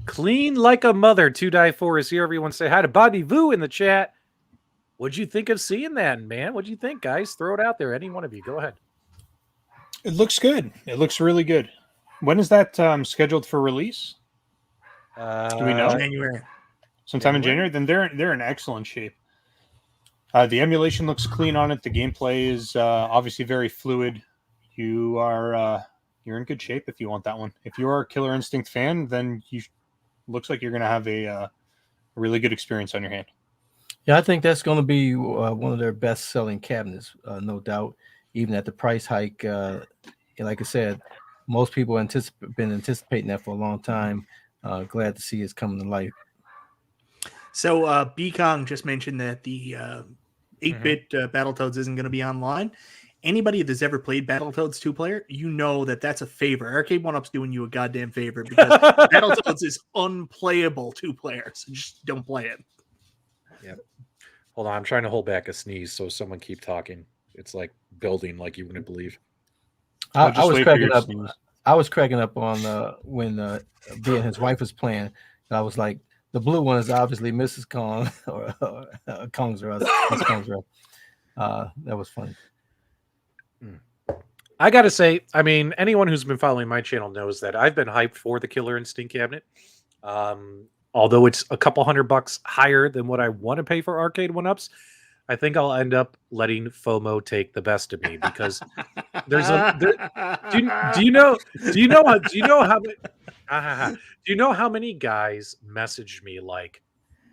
Clean like a mother. 2Die4 is here. Everyone say hi to Bobby Vu in the chat. What'd you think of seeing that, man? What'd you think, guys? Throw it out there. Any one of you. Go ahead. It looks good. It looks really good. When is that scheduled for release? Do we know? January. Sometime in January? Then they're in excellent shape. The emulation looks clean on it. The gameplay is obviously very fluid. You're in good shape if you want that one. If you are a Killer Instinct fan, then looks like you're going to have a really good experience on your hand. Yeah, I think that's going to be one of their best-selling cabinets, no doubt. Even at the price hike, like I said, most people been anticipating that for a long time. Glad to see it's coming to life. So B-Kong just mentioned that the 8-bit Battletoads isn't going to be online. Anybody that's ever played Battletoads 2-player, you know that's a favor. Arcade1Up's doing you a goddamn favor because Battletoads is unplayable 2-player, so just don't play it. Yep. Hold on, I'm trying to hold back a sneeze so someone keep talking. It's like building like you wouldn't believe. I was cracking up. I was cracking up on when B and his wife was playing. I was like, the blue one is obviously Mrs. Kong or Kong's or us. That was funny. I gotta say, I mean, anyone who's been following my channel knows that I've been hyped for the Killer Instinct cabinet. Although it's a couple $100 higher than what I want to pay for Arcade1Ups, I think I'll end up letting FOMO take the best of me because there's do you know how many guys messaged me like,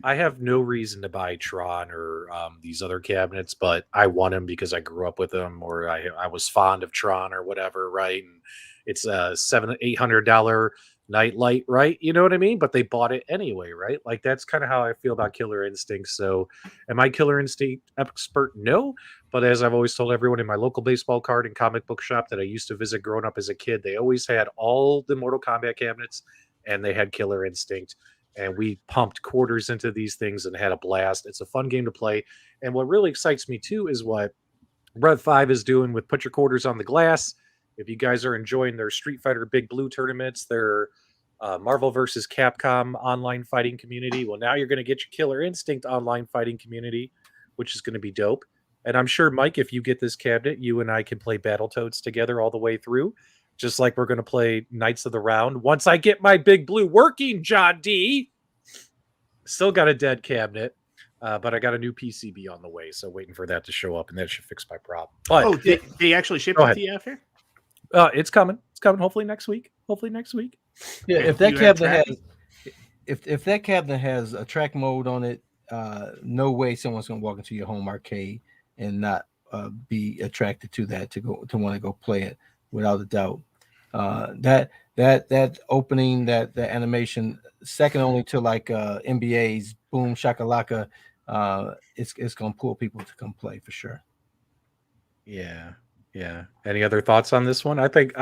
I have no reason to buy Tron or these other cabinets, but I want them because I grew up with them or I was fond of Tron or whatever, right? And it's a $700-800 nightlight, right? You know what I mean? But they bought it anyway, right? Like that's kind of how I feel about Killer Instinct. So am I Killer Instinct expert? No. But as I've always told everyone in my local baseball card and comic book shop that I used to visit growing up as a kid, they always had all the Mortal Kombat cabinets and they had Killer Instinct. And we pumped quarters into these things and had a blast. It's a fun game to play. And what really excites me too is what Rev 5 is doing with Put Your Quarters on the Glass. If you guys are enjoying their Street Fighter Big Blue tournaments, their Marvel vs. Capcom online fighting community, well, now you're going to get your Killer Instinct online fighting community, which is going to be dope. And I'm sure, Mike, if you get this cabinet, you and I can play Battletoads together all the way through, just like we're going to play Knights of the Round. Once I get my Big Blue working, John D. Still got a dead cabinet, but I got a new PCB on the way, so waiting for that to show up, and that should fix my problem. But they actually shipped it to you after? It's coming. It's coming. Hopefully next week. Yeah, if that cabinet has, if that cabinet has a track mode on it, no way someone's gonna walk into your home arcade and not be attracted to that to want to go play it without a doubt. That opening, that animation, second only to like NBA's Boom Shakalaka, it's gonna pull people to come play for sure. Yeah. Any other thoughts on this one? I think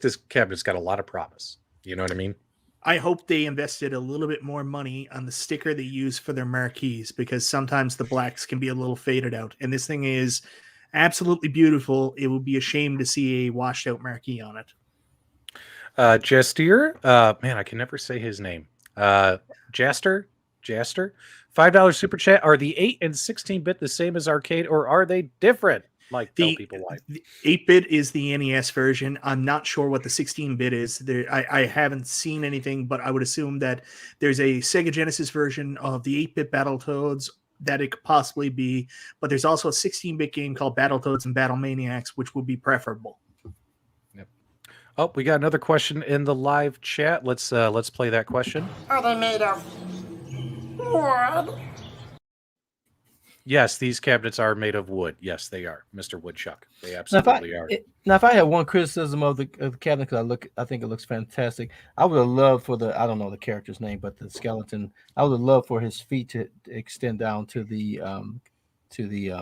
this cabinet's got a lot of promise. You know what I mean? I hope they invested a little bit more money on the sticker they use for their marquees, because sometimes the blacks can be a little faded out. And this thing is absolutely beautiful. It would be a shame to see a washed out marquee on it. Jastier, man, I can never say his name. Jaster, $5 super chat. Are the 8 and 16-bit the same as arcade, or are they different? Like, tell people why. The 8-bit is the NES version. I'm not sure what the 16-bit is. I haven't seen anything, but I would assume that there's a Sega Genesis version of the 8-bit Battletoads that it could possibly be, but there's also a 16-bit game called Battletoads and Battle Maniacs, which would be preferable. Yep. Oh, we got another question in the live chat. Let's play that question. Are they made of wood? Yes, these cabinets are made of wood. Yes, they are, Mr. Woodchuck. They absolutely are. Now, if I had one criticism of the cabinet, because I think it looks fantastic. I would have loved for I don't know the character's name, but the skeleton. I would have loved for his feet to extend down to the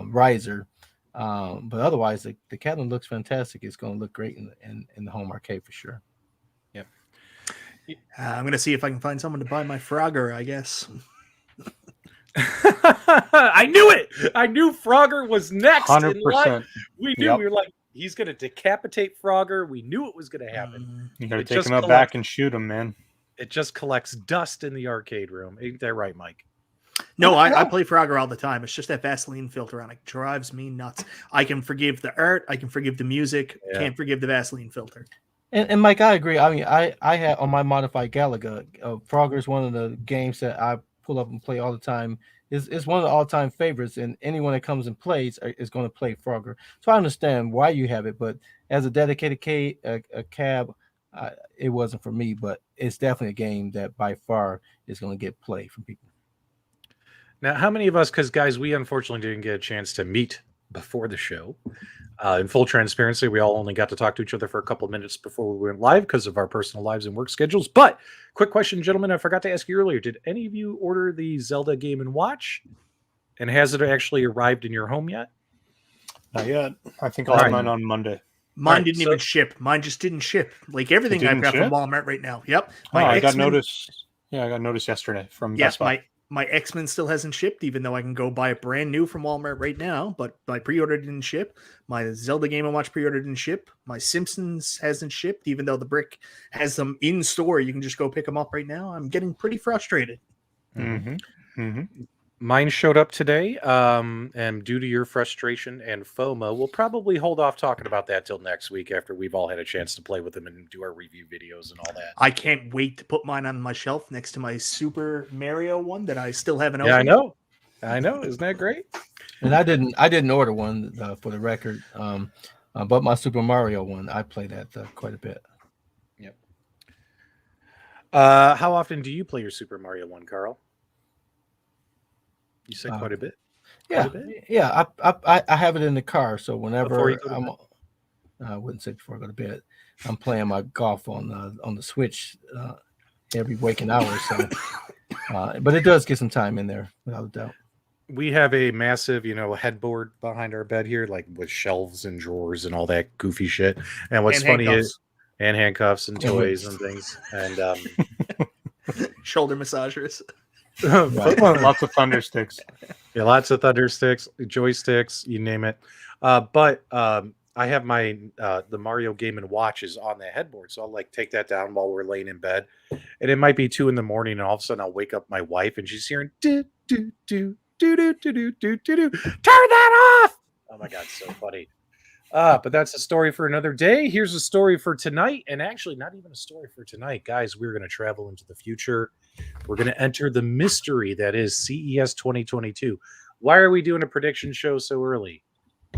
riser. But otherwise, the cabinet looks fantastic. It's going to look great in the home arcade for sure. Yep. I'm going to see if I can find someone to buy my Frogger, I guess. I knew it. I knew Frogger was next. 100%. We knew. Yep. We were like, he's going to decapitate Frogger. We knew it was going to happen. You got to take him out back and shoot him, man. It just collects dust in the arcade room. Ain't that right, Mike? No, I play Frogger all the time. It's just that Vaseline filter on it drives me nuts. I can forgive the art. I can forgive the music. Yeah. Can't forgive the Vaseline filter. And Mike, I agree. I mean, I had on my modified Galaga, Frogger is one of the games that I pull up and play all the time. It's one of the all-time favorites, and anyone that comes and plays is going to play Frogger. So I understand why you have it, but as a dedicated cab, it wasn't for me. But it's definitely a game that by far is going to get play from people. Now, how many of us, because guys, we unfortunately didn't get a chance to meet before the show. In full transparency, we all only got to talk to each other for a couple of minutes before we went live because of our personal lives and work schedules. But quick question, gentlemen, I forgot to ask you earlier. Did any of you order the Zelda Game & Watch? And has it actually arrived in your home yet? Not yet. I think I'll have mine on Monday. Mine didn't even ship. Mine just didn't ship. Like everything I've got from Walmart right now. Yep. I got notice. Yeah, I got notice yesterday from Best Buy. My X-Men still hasn't shipped, even though I can go buy it brand new from Walmart right now. But my pre-order didn't ship. My Zelda Game & Watch pre-order didn't ship. My Simpsons hasn't shipped, even though the Brick has them in store. You can just go pick them up right now. I'm getting pretty frustrated. Mine showed up today, and due to your frustration and FOMO, we'll probably hold off talking about that till next week after we've all had a chance to play with them and do our review videos and all that. I can't wait to put mine on my shelf next to my Super Mario one that I still haven't opened. Yeah, I know. Isn't that great? And I didn't order one for the record, but my Super Mario one, I play that quite a bit. Yep. How often do you play your Super Mario one, Carl? You said quite a bit. Yeah. I have it in the car, so whenever I wouldn't say before I go to bed. I'm playing my golf on the Switch every waking hour. So, but it does get some time in there, without a doubt. We have a massive, headboard behind our bed here, like with shelves and drawers and all that goofy shit. And what's funny is, and handcuffs and toys and things, and shoulder massagers. Lots of thunder sticks. Yeah, lots of thunder sticks, joysticks, you name it. But I have my the Mario Game & Watch is on the headboard, so I'll take that down while we're laying in bed, and it might be 2 a.m, and all of a sudden I'll wake up my wife and she's hearing do do do do do do do do do. Turn that off! Oh my god, so funny. But that's a story for another day. Here's a story for tonight, and actually not even a story for tonight, guys. We're going to travel into the future. We're going to enter the mystery that is CES 2022. Why are we doing a prediction show so early?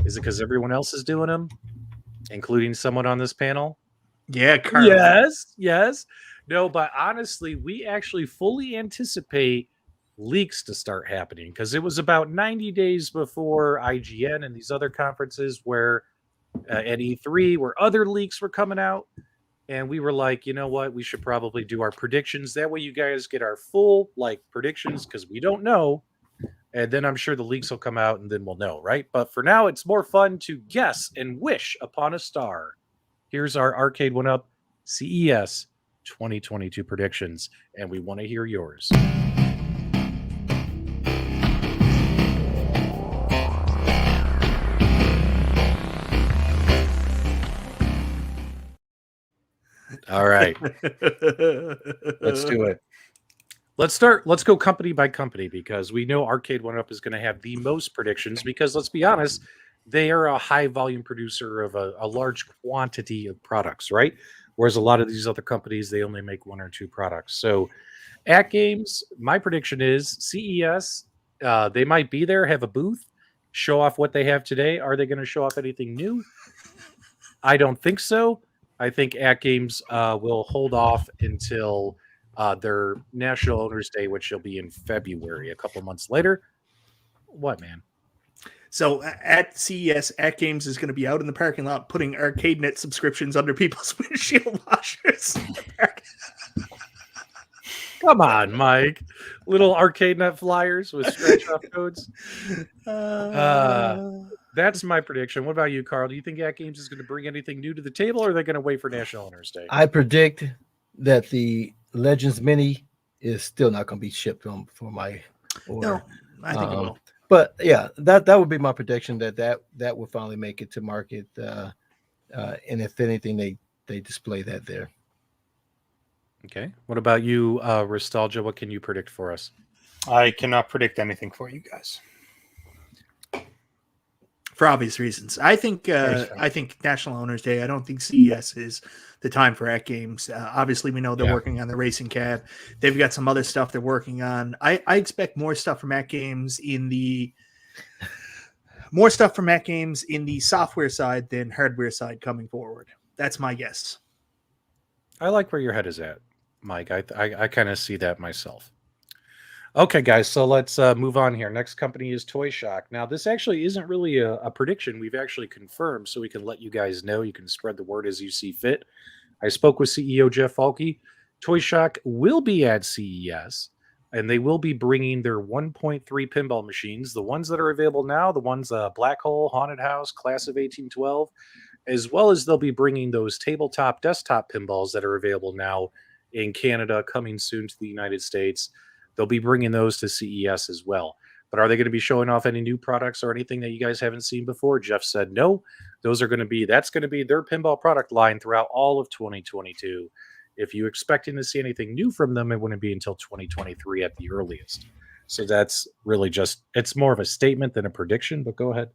Is it because everyone else is doing them, including someone on this panel? Yeah, Carl. Yes. No, but honestly, we actually fully anticipate leaks to start happening because it was about 90 days before IGN and these other conferences where at E3 where other leaks were coming out. And we were like, you know what? We should probably do our predictions. That way you guys get our full predictions because we don't know. And then I'm sure the leaks will come out and then we'll know, right? But for now, it's more fun to guess and wish upon a star. Here's our Arcade1Up CES 2022 predictions. And we want to hear yours. All right. Let's do it. Let's go company by company because we know Arcade1Up is going to have the most predictions because let's be honest, they are a high volume producer of a large quantity of products, right? Whereas a lot of these other companies, they only make 1 or 2 products. So AtGames, my prediction is CES, they might be there, have a booth, show off what they have today. Are they going to show off anything new? I don't think so. I think AtGames will hold off until their National Owners Day, which will be in February, a couple months later. What, man? So at CES, AtGames is going to be out in the parking lot putting ArcadeNet subscriptions under people's windshield washers. Come on, Mike. Little ArcadeNet flyers with scratch-off codes. That's my prediction. What about you, Carl? Do you think AtGames is going to bring anything new to the table, or are they going to wait for National Owners Day? I predict that the Legends Mini is still not going to be shipped for my order. No, I think it will. But yeah, that would be my prediction that will finally make it to market. And if anything, they display that there. Okay. What about you, Restalgia? What can you predict for us? I cannot predict anything for you guys. For obvious reasons. I think National Owners Day. I don't think CES is the time for AtGames. Obviously, we know they're working on the racing cab. They've got some other stuff they're working on. I expect more stuff from AtGames in the software side than hardware side coming forward. That's my guess. I like where your head is at, Mike. I kind of see that myself. Okay, guys, so let's move on here. Next company is Toy Shock. Now, this actually isn't really a prediction. We've actually confirmed, so we can let you guys know. You can spread the word as you see fit. I spoke with CEO Jeff Falke. Toy Shock will be at CES, and they will be bringing their 1.3 pinball machines, the ones that are available now, the ones Black Hole, Haunted House, Class of 1812, as well as they'll be bringing those tabletop desktop pinballs that are available now in Canada, coming soon to the United States. They'll be bringing those to CES as well. But are they going to be showing off any new products or anything that you guys haven't seen before? Jeff said no. That's going to be their pinball product line throughout all of 2022. If you're expecting to see anything new from them, it wouldn't be until 2023 at the earliest. So that's really it's more of a statement than a prediction, but go ahead.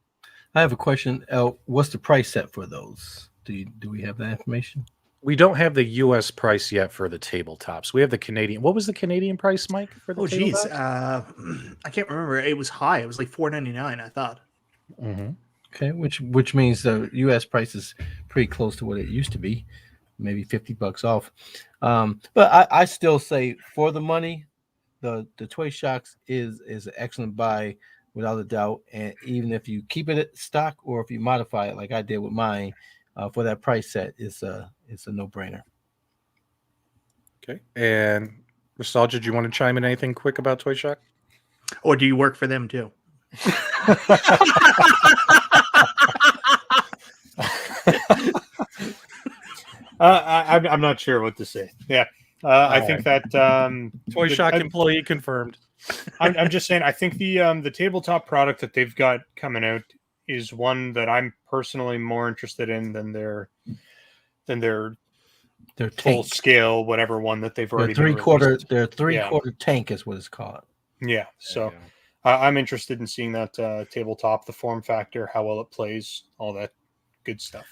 I have a question. What's the price set for those? Do we have that information? We don't have the U.S. price yet for the tabletops. We have the Canadian. What was the Canadian price, Mike, for the tabletops? I can't remember. It was high. It was like $4.99, I thought. Mm-hmm. Okay, which means the U.S. price is pretty close to what it used to be, maybe $50 off. But I still say for the money, the Toy Shocks is an excellent buy without a doubt. And even if you keep it at stock or if you modify it like I did with mine, for that price set, it's a no-brainer. Okay. And Restalgia, do you want to chime in anything quick about Toy Shock? Or do you work for them too? I'm not sure what to say. Yeah. I think that Toy Shock employee confirmed. I'm just saying, I think the tabletop product that they've got coming out is one that I'm personally more interested in than their full scale, whatever one that they've already their three-quarter tank is what it's called. Yeah. So I'm interested in seeing that tabletop, the form factor, how well it plays, all that good stuff.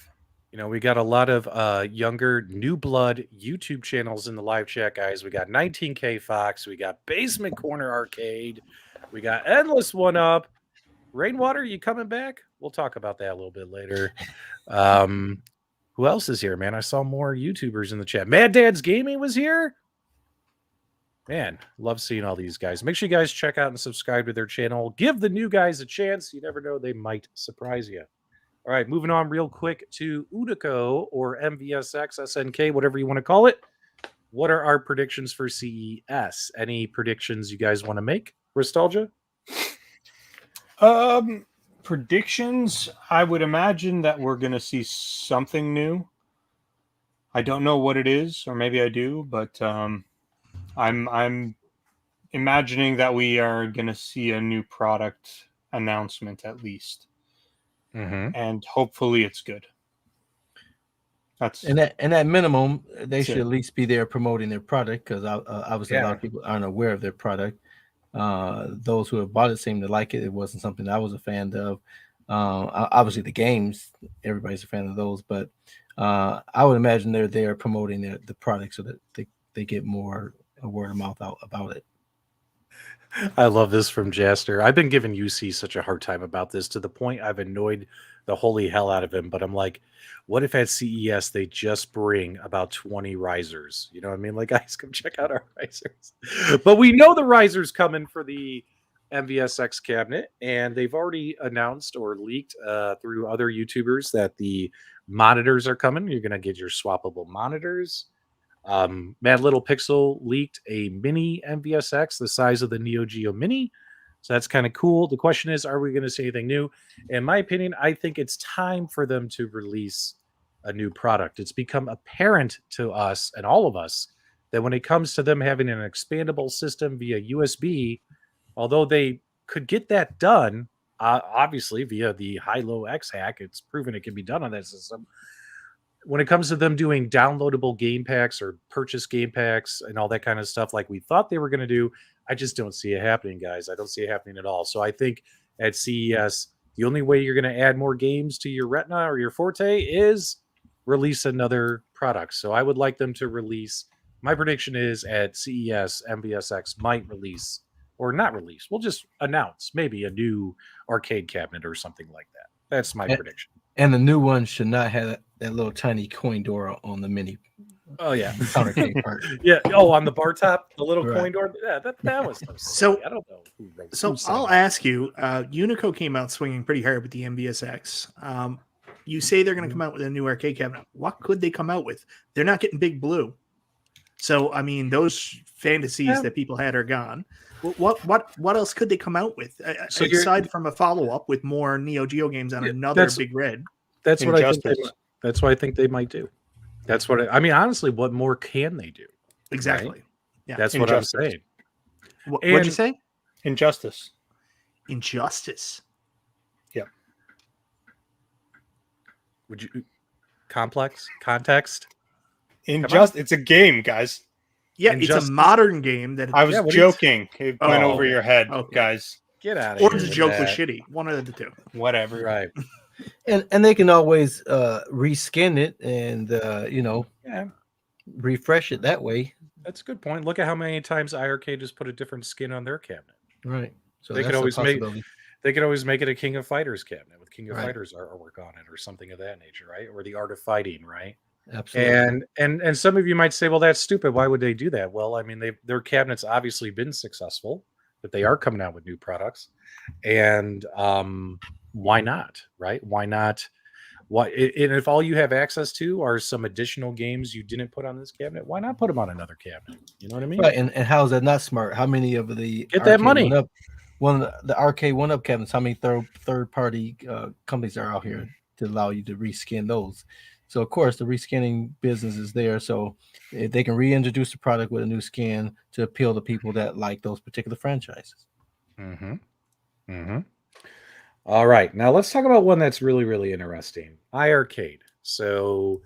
You know, we got a lot of younger, new blood YouTube channels in the live chat, guys. We got 19K Fox. We got Basement Corner Arcade. We got Endless One Up. Rainwater, you coming back? We'll talk about that a little bit later. Who else is here, man? I saw more YouTubers in the chat. Mad Dad's Gaming was here. Man, love seeing all these guys. Make sure you guys check out and subscribe to their channel. Give the new guys a chance. You never know, they might surprise you. All right, moving on real quick to Unico or MVSX, SNK, whatever you want to call it. What are our predictions for CES? Any predictions you guys want to make? Restalgia? Predictions, I would imagine that we're going to see something new. I don't know what it is, or maybe I do, but I'm imagining that we are going to see a new product announcement at least. Mm-hmm. And hopefully it's good. That's and at minimum, they should at least be there promoting their product, because obviously a lot of people aren't aware of their product. Those who have bought it seem to like it. It wasn't something I was a fan of. Obviously the games, everybody's a fan of those, but I would imagine they're there promoting the product so that they get more word of mouth out about it. I love this from Jaster. I've been giving UC such a hard time about this, to the point I've annoyed the holy hell out of him. But I'm like, what if at CES they just bring about 20 risers? You know what I mean? Like, guys, come check out our risers. But we know the risers coming for the MVSX cabinet, and they've already announced or leaked through other YouTubers that the monitors are coming. You're going to get your swappable monitors. Mad Little Pixel leaked a mini MVSX the size of the Neo Geo Mini, so that's kind of cool. The question is, are we going to see anything new? In my opinion, I think it's time for them to release a new product. It's become apparent to us and all of us that when it comes to them having an expandable system via USB, although they could get that done obviously via the high-low X hack, it's proven it can be done on that system. when it comes to them doing downloadable game packs or purchase game packs and all that kind of stuff, like we thought they were going to do, I just don't see it happening, guys. I don't see it happening at all. So I think at CES, the only way you're going to add more games to your Retina or your Forte is release another product. So I would like them to release. My prediction is at CES, MVSX might release or not release. We'll just announce maybe a new arcade cabinet or something like that. That's my prediction. And the new one should not have that little tiny coin door on the mini. Oh yeah, countercade part. Yeah. Oh, on the bar top, the little Right. coin door. Yeah, that was so. So- silly. I don't know. So I'll ask you, Unico came out swinging pretty hard with the MVSX. You say they're going to come out with a new arcade cabinet. What could they come out with? They're not getting Big Blue. So, I mean, those fantasies that people had are gone. What else could they come out with? So aside from a follow-up with more Neo Geo games on another Big Red. That's what I think. Injustice. That's what I think they might do. That's what I mean. Honestly, what more can they do? Exactly. Right? Yeah. That's what I'm Injustice. saying. What'd you And- say? Injustice. Injustice. Would you context? Injustice. It's a game, guys. Yeah, Injustice. it's a modern game that I was Yeah, what do you- joking. It went Oh, over your head, okay. guys. Get out of or here. the with joke was that. shitty. One of the two. Whatever. Right. And they can always reskin it and Yeah, refresh it that way. that's a good point. Look at how many times iArcade has put a different skin on their cabinet. Right. So They could that's a always make- possibility. They could always make it a King of Fighters cabinet with King of Right. Fighters artwork on it or something of that nature, right? Or the Art of Fighting, right? Absolutely. And some of you might say, well, that's stupid. Why would they do that? Well, I mean, their cabinets obviously been successful, but they are coming out with new products, and why not, right? Why not? Why? And if all you have access to are some additional games you didn't put on this cabinet, why not put them on another cabinet? You know what I mean? Right, and how is that not smart? How many of the Get that money. The Arcade1Up cabinets, how many third party companies are out here to allow you to reskin those? So of course the reskinning business is there. So if they can reintroduce the product with a new skin to appeal to people that like those particular franchises. Mm-hmm. Mm-hmm. All right. Now let's talk about one that's really, really interesting. iArcade. So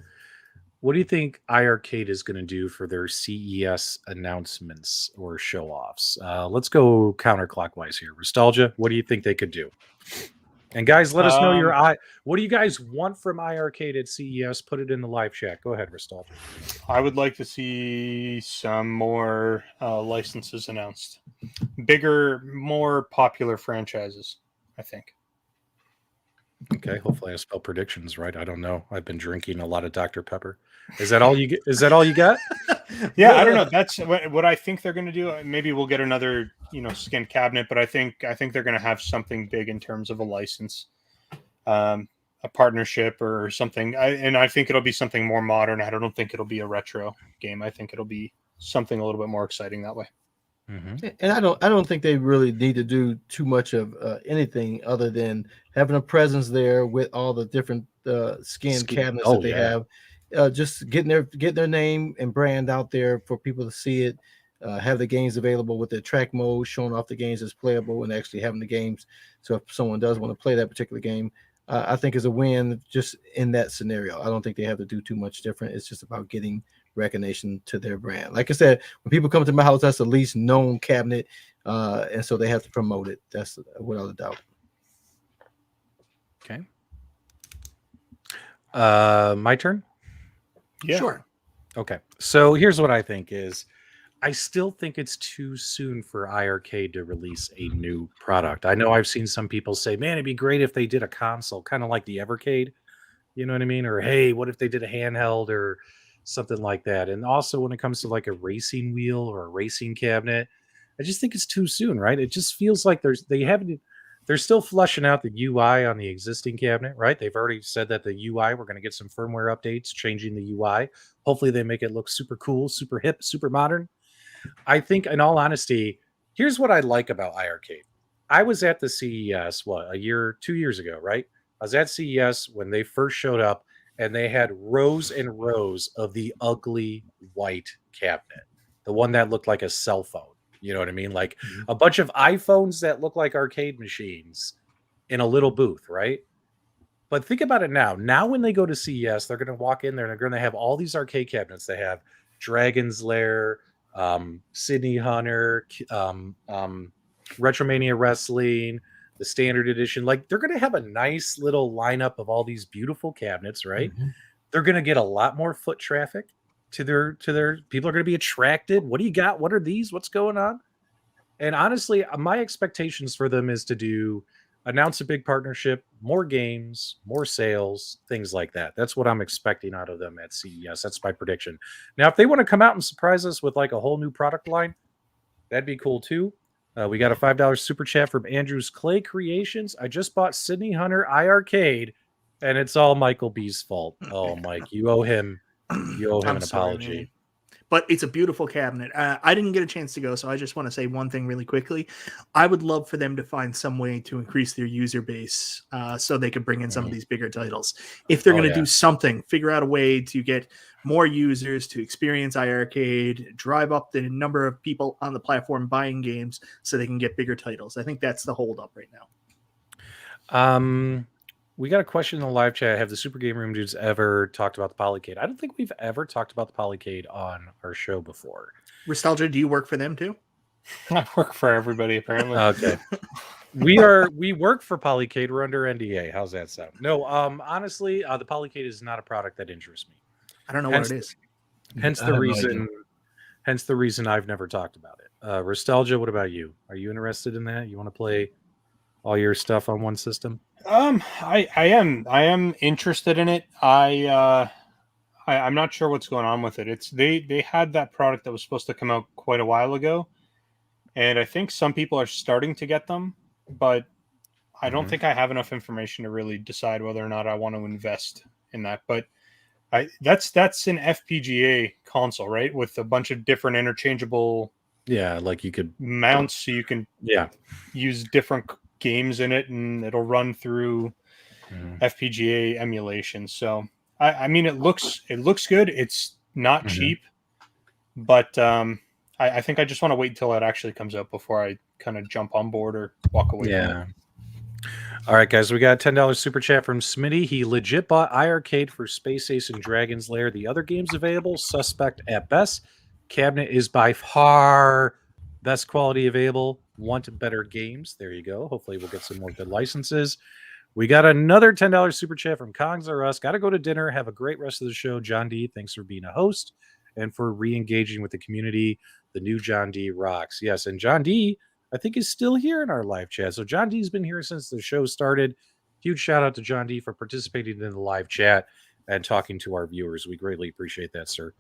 what do you think iArcade is going to do for their CES announcements or show-offs? Let's go counterclockwise here. Restalgia, what do you think they could do? And guys, let us know what do you guys want from iArcade at CES? Put it in the live chat. Go ahead, Restalgia. I would like to see some more licenses announced. Bigger, more popular franchises, I think. Okay, hopefully I spell predictions right. I don't know. I've been drinking a lot of Dr. Pepper. Is that all you get? Is that all you got? Yeah, I don't know. That's what I think they're going to do. Maybe we'll get another, skin cabinet, but I think they're going to have something big in terms of a license, a partnership or something. I think it'll be something more modern. I don't think it'll be a retro game. I think it'll be something a little bit more exciting that way. Mm-hmm. And I don't think they really need to do too much of anything other than having a presence there with all the different skin cabinets that they have. Just getting their name and brand out there for people to see it. Have the games available with the track mode, showing off the games as playable, and actually having the games. So if someone does want to play that particular game, I think is a win just in that scenario. I don't think they have to do too much different. It's just about getting recognition to their brand. Like I said, when people come to my house, that's the least known cabinet, and so they have to promote it. That's without a doubt. Okay. My turn. Yeah. Sure. Okay. So here's what I think is I still think it's too soon for iArcade to release a new product. I know I've seen some people say, man, it'd be great if they did a console, kind of like the Evercade. You know what I mean? Or, hey, what if they did a handheld or something like that? And also when it comes to like a racing wheel or a racing cabinet, I just think it's too soon, right? It just feels like they're still fleshing out the UI on the existing cabinet, right? They've already said that the UI, we're going to get some firmware updates, changing the UI. Hopefully they make it look super cool, super hip, super modern. I think in all honesty, here's what I like about iArcade. I was at the CES, 2 years ago, right? I was at CES when they first showed up and they had rows and rows of the ugly white cabinet, the one that looked like a cell phone. You know what I mean? Like a bunch of iPhones that look like arcade machines in a little booth, right? But think about it now. Now, when they go to CES, they're going to walk in there and they're going to have all these arcade cabinets. They have Dragon's Lair, Sydney Hunter, Retromania Wrestling, the Standard Edition. Like, they're going to have a nice little lineup of all these beautiful cabinets, right? Mhm. They're going to get a lot more foot traffic to their people are going to be attracted. What do you got? What are these? What's going on? And honestly, my expectations for them is to announce a big partnership, more games, more sales, things like that. That's what I'm expecting out of them at CES. That's my prediction. Now, if they want to come out and surprise us with like a whole new product line, that'd be cool too. We got a $5 super chat from Andrew's Clay Creations. I just bought Sydney Hunter iArcade, and it's all Michael B's fault. Oh, Mike, you owe him an apology. Man. But it's a beautiful cabinet. I didn't get a chance to go, so I just want to say one thing really quickly. I would love for them to find some way to increase their user base so they could bring in some of these bigger titles. If they're going to do something, figure out a way to get more users to experience iArcade, drive up the number of people on the platform buying games so they can get bigger titles. I think that's the holdup right now. We got a question in the live chat. Have the Super GameRoom Dudes ever talked about the Polycade? I don't think we've ever talked about the Polycade on our show before. Restalgia, do you work for them too? I work for everybody, apparently. Okay. We work for Polycade. We're under NDA. How's that sound? No, honestly, the Polycade is not a product that interests me. I don't know what it is. Hence the reason I've never talked about it. Restalgia, what about you? Are you interested in that? You want to play all your stuff on one system? I am interested in it. I'm not sure what's going on with it. They had that product that was supposed to come out quite a while ago, and I think some people are starting to get them, but I don't think I have enough information to really decide whether or not I want to invest in that. But that's an FPGA console, right? With a bunch of different interchangeable like you could mounts, so you can use different games in it, and it'll run through FPGA emulation. So I mean, it looks good. It's not cheap, but I think I just want to wait until it actually comes out before I kind of jump on board or walk away from it. All right, guys, we got a $10 super chat from Smitty. He legit bought iArcade for Space Ace and Dragon's Lair. The other games available, suspect at best. Cabinet is by far best quality available. Want better games? There you go. Hopefully we'll get some more good licenses. We got another $10 super chat from Kongs or Us. Got to go to dinner. Have a great rest of the show. John D, thanks for being a host and for re-engaging with the community. The new John D rocks. Yes, and John D, I think, is still here in our live chat. So John D's been here since the show started. Huge shout out to John D for participating in the live chat and talking to our viewers. We greatly appreciate that, sir.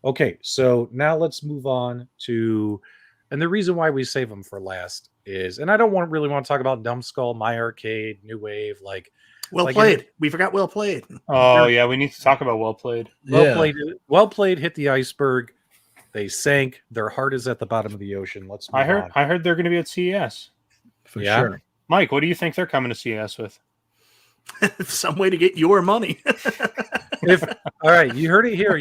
Okay, so now let's move on to... And the reason why we save them for last is, and I don't really want to talk about Numskull, iArcade, New Wave, Well played. We forgot well played. Oh yeah, we need to talk about well played. Well played. Hit the iceberg. They sank. Their heart is at the bottom of the ocean. Let's move on. I heard they're going to be at CES. For sure. Mike, what do you think they're coming to CES with? Some way to get your money. All right, you heard it here.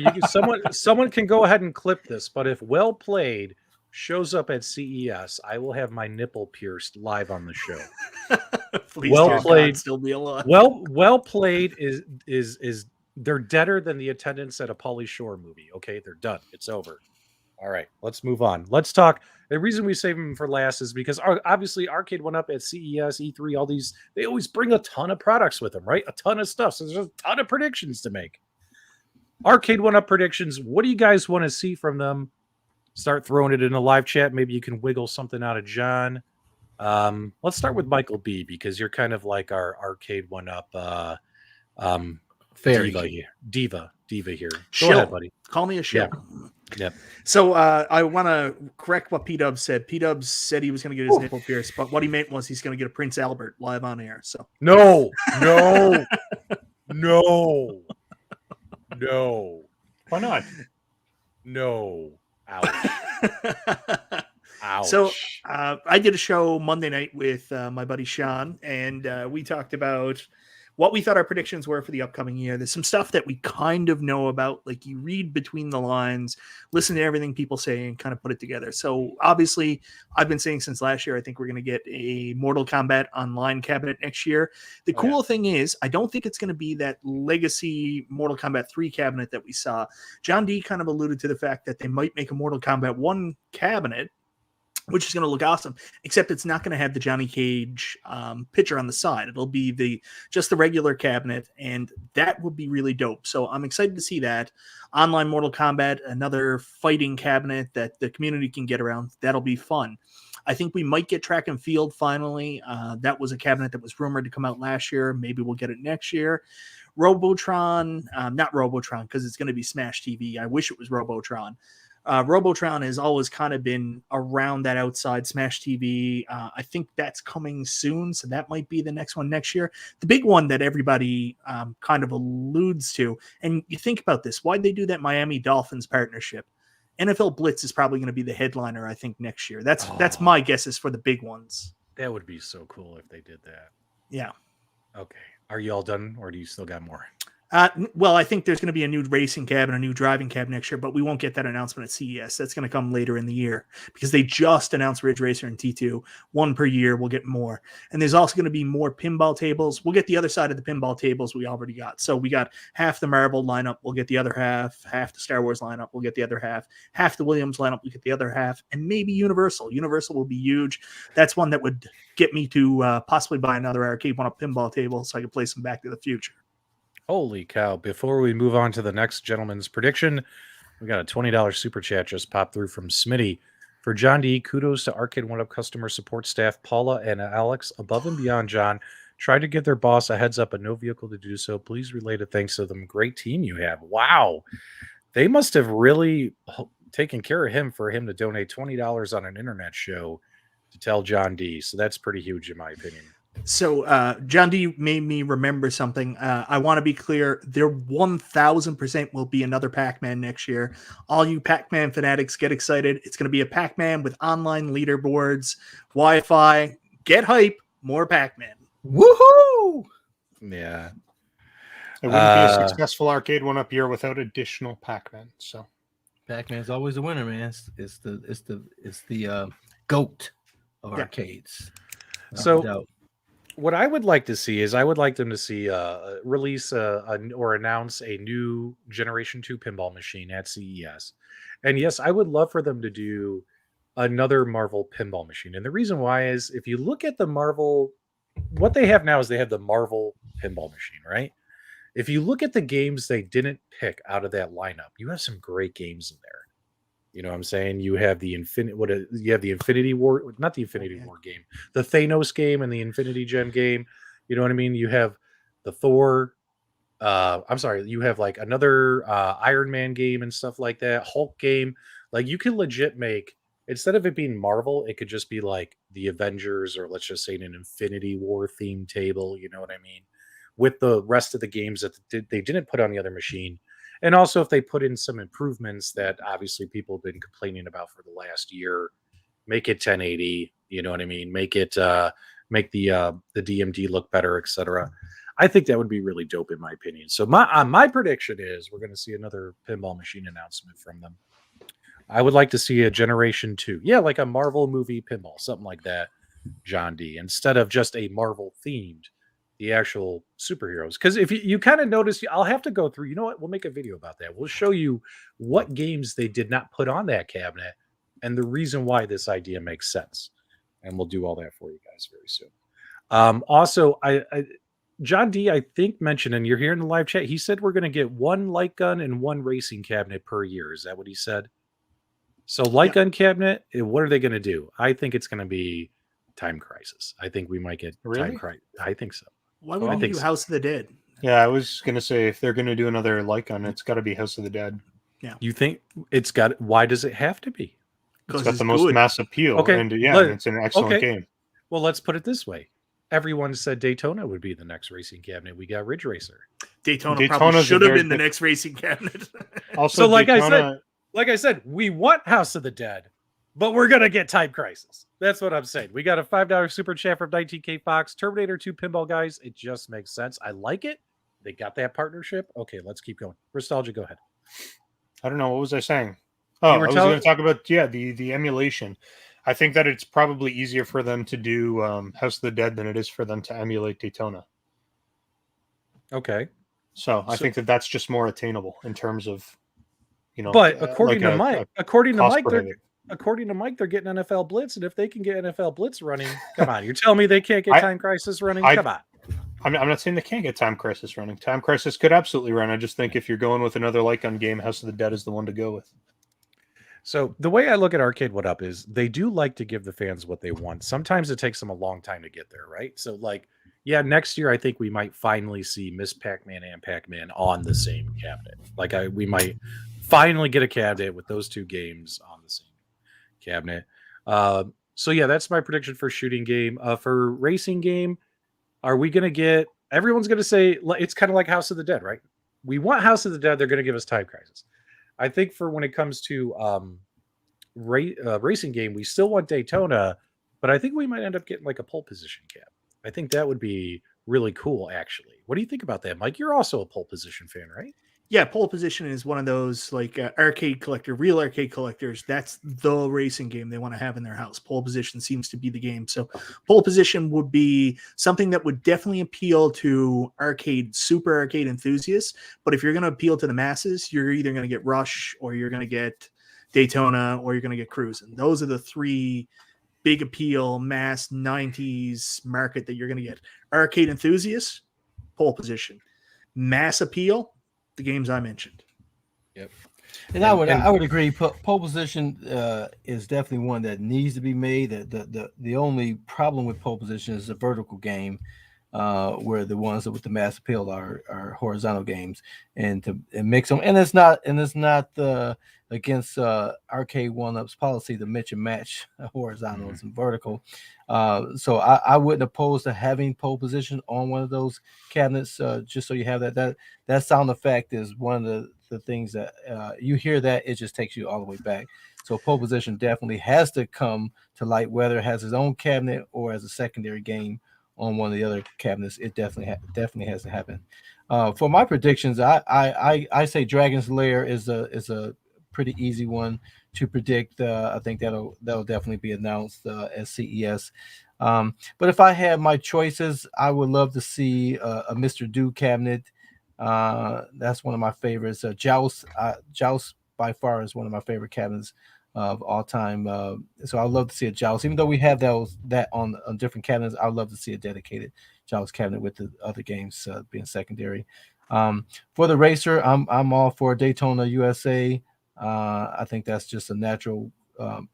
Someone can go ahead and clip this, but if Well Played shows up at CES, I will have my nipple pierced live on the show. Please, Well Played, still be alive. Well Played is they're deader than the attendance at a Pauly Shore movie. Okay, they're done. It's over. All right, let's move on. Let's talk. The reason we save them for last is because obviously Arcade1Up at CES, E3, all these, they always bring a ton of products with them, right? A ton of stuff. So there's a ton of predictions to make. Arcade1Up predictions. What do you guys want to see from them? Start throwing it in the live chat. Maybe you can wiggle something out of John. Let's start with MichaelB, because you're kind of like our Arcade1Up diva here. Go ahead, buddy. Call me a shill. Yep. So I want to correct what PDubs said. PDubs said he was going to get his nipple pierced, but what he meant was he's going to get a Prince Albert live on air. So no. Why not? No. Ouch. Ouch. So I did a show Monday night with my buddy Sean, and we talked about what we thought our predictions were for the upcoming year. There's some stuff that we kind of know about, like you read between the lines, listen to everything people say, and kind of put it together. So obviously, I've been saying since last year, I think we're going to get a Mortal Kombat Online cabinet next year. The cool thing is, I don't think it's going to be that legacy Mortal Kombat 3 cabinet that we saw. John D kind of alluded to the fact that they might make a Mortal Kombat 1 cabinet, which is going to look awesome, except it's not going to have the Johnny Cage picture on the side. It'll be just the regular cabinet, and that would be really dope. So I'm excited to see that. Online Mortal Kombat, another fighting cabinet that the community can get around. That'll be fun. I think we might get Track and Field finally. That was a cabinet that was rumored to come out last year. Maybe we'll get it next year. Robotron, not Robotron, because it's going to be Smash TV. I wish it was Robotron. Robotron has always kind of been around that outside Smash TV. I think that's coming soon, so that might be the next one next year. The big one that everybody kind of alludes to, and you think about this, why'd they do that Miami Dolphins partnership? NFL Blitz is probably going to be the headliner, I think, next year. That's my guesses for the big ones. That would be so cool if they did that. Yeah. Okay. Are you all done, or do you still got more? Well, I think there's going to be a new racing cab and a new driving cab next year, but we won't get that announcement at CES. That's going to come later in the year because they just announced Ridge Racer and T2, one per year. We'll get more. And there's also going to be more pinball tables. We'll get the other side of the pinball tables we already got. So we got half the Marvel lineup. We'll get the other half the Star Wars lineup. We'll get the other half the Williams lineup. We get the other half, and maybe Universal. Universal will be huge. That's one that would get me to possibly buy another Arcade1Up pinball table so I could play some Back to the Future. Holy cow. Before we move on to the next gentleman's prediction, we got a $20 super chat just popped through from Smitty. For John D, kudos to Arcade1Up customer support staff, Paula and Alex. Above and beyond, John, try to give their boss a heads up, but no vehicle to do so. Please relay a thanks to them. Great team you have. Wow. They must have really taken care of him for him to donate $20 on an internet show to tell John D. So that's pretty huge in my opinion. So John D made me remember something. I want to be clear. There 1,000% will be another Pac-Man next year. All you Pac-Man fanatics, get excited. It's going to be a Pac-Man with online leaderboards, Wi-Fi. Get hype. More Pac-Man. Woohoo! Yeah. It wouldn't be a successful Arcade1Up year without additional Pac-Man. So Pac-Man's always a winner, man. It's the GOAT of arcades. So what I would like to see is I would like them to see release or announce a new Generation 2 pinball machine at CES. And yes, I would love for them to do another Marvel pinball machine. And the reason why is if you look at the Marvel, what they have now is they have the Marvel pinball machine, right? If you look at the games they didn't pick out of that lineup, you have some great games in there. You know what I'm saying? You have the Infinity War, not the Infinity War game, the Thanos game and the Infinity Gem game. You know what I mean? You have the Thor. You have like another Iron Man game and stuff like that. Hulk game. Like you can legit make, instead of it being Marvel, it could just be like the Avengers, or let's just say an Infinity War themed table. You know what I mean? With the rest of the games that they didn't put on the other machine. And also if they put in some improvements that obviously people have been complaining about for the last year, make it 1080, you know what I mean? Make it, make the DMD look better, etc. I think that would be really dope in my opinion. So my prediction is we're going to see another pinball machine announcement from them. I would like to see a Generation 2. Yeah, like a Marvel movie pinball, something like that, John D. Instead of just a Marvel themed, the actual superheroes. Because if you kind of notice, I'll have to go through, you know what, we'll make a video about that. We'll show you what games they did not put on that cabinet and the reason why this idea makes sense. And we'll do all that for you guys very soon. Also, John D, I think mentioned, and you're here in the live chat, he said we're going to get one light gun and one racing cabinet per year. Is that what he said? So light gun cabinet, what are they going to do? I think it's going to be Time Crisis. I think we might get Time Crisis. I think so. Why would you do House of the Dead? Yeah, I was going to say, if they're going to do another light gun, it's got to be House of the Dead. Yeah. You think it's got, why does it have to be? It's got the most mass appeal. Okay. And it's an excellent game. Well, let's put it this way. Everyone said Daytona would be the next racing cabinet. We got Ridge Racer. Daytona probably should have been the next racing cabinet. Also, so like I said, we want House of the Dead, But we're going to get Time Crisis. That's what I'm saying. We got a $5 super chat from 19K Fox. Terminator 2 Pinball Guys. It just makes sense. I like it. They got that partnership. Okay, let's keep going. Restalgia, go ahead. I don't know. What was I saying? Oh, I was going to talk about, the emulation. I think that it's probably easier for them to do House of the Dead than it is for them to emulate Daytona. Okay. So I think that that's just more attainable in terms of, But according to Mike, according to Mike, they're getting NFL Blitz, and if they can get NFL Blitz running, come on, you're telling me they can't get Time Crisis running? Come on. I'm not saying they can't get Time Crisis running. Time Crisis could absolutely run. I just think if you're going with another like-on game, House of the Dead is the one to go with. So the way I look at Arcade1Up is they do like to give the fans what they want. Sometimes it takes them a long time to get there, right? So like, yeah, next year I think we might finally see Miss Pac-Man and Pac-Man on the same cabinet. Like we might finally get a cabinet with those two games on the same cabinet. So yeah, that's my prediction for shooting game. For racing game, are we going to get? Everyone's going to say it's kind of like House of the Dead, right? We want House of the Dead. They're going to give us Time Crisis. I think for when it comes to racing game, we still want Daytona, but I think we might end up getting like a pole position cap. I think that would be really cool, actually. What do you think about that, Mike? You're also a pole position fan, right? Yeah, pole position is one of those like arcade collector, real arcade collectors. That's the racing game they want to have in their house. Pole position seems to be the game. So pole position would be something that would definitely appeal to super arcade enthusiasts. But if you're going to appeal to the masses, you're either going to get Rush or you're going to get Daytona or you're going to get Cruisin'. Those are the three big appeal mass 90s market that you're going to get. Arcade enthusiasts, pole position. Mass appeal, the games I mentioned. Yep. And I would agree. Pole position is definitely one that needs to be made. The only problem with pole position is the vertical game, where the ones with the mass appeal are horizontal games, and mix them. And it's not against Arcade1Up's policy to mix and match horizontals and vertical. So I wouldn't oppose to having pole position on one of those cabinets, just so you have that sound effect is one of the things that you hear that it just takes you all the way back. So pole position definitely has to come to light, whether it has its own cabinet or as a secondary game on one of the other cabinets. It definitely has to happen. For my predictions, I say Dragon's Lair is a pretty easy one to predict. I think that'll definitely be announced at CES. But if I had my choices, I would love to see a Mr. Do cabinet. That's one of my favorites. Joust by far is one of my favorite cabinets of all time. So I'd love to see a Joust, even though we have that on different cabinets. I'd love to see a dedicated Joust cabinet with the other games being secondary. For the racer, I'm all for Daytona USA. I think that's just a natural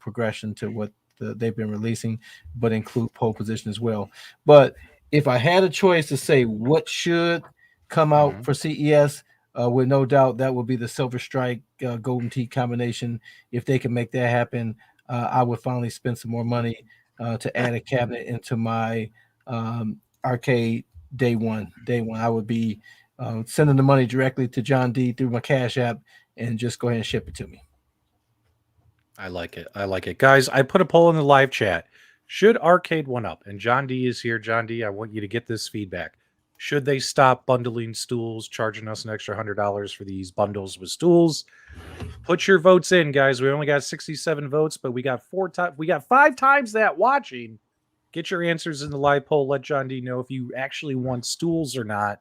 progression to what they've been releasing, but include pole position as well. But if I had a choice to say what should come out for CES, with no doubt that would be the Silver Strike Golden Tee combination. If they can make that happen, I would finally spend some more money to add a cabinet into my arcade day one. I would be sending the money directly to John D through my Cash App and just go ahead and ship it to me. I like it. Guys, I put a poll in the live chat. Should Arcade1Up, and John D is here. John D, I want you to get this feedback. Should they stop bundling stools, charging us an extra $100 for these bundles with stools? Put your votes in, guys. We only got 67 votes, but we got 5 times that watching. Get your answers in the live poll. Let John D know if you actually want stools or not.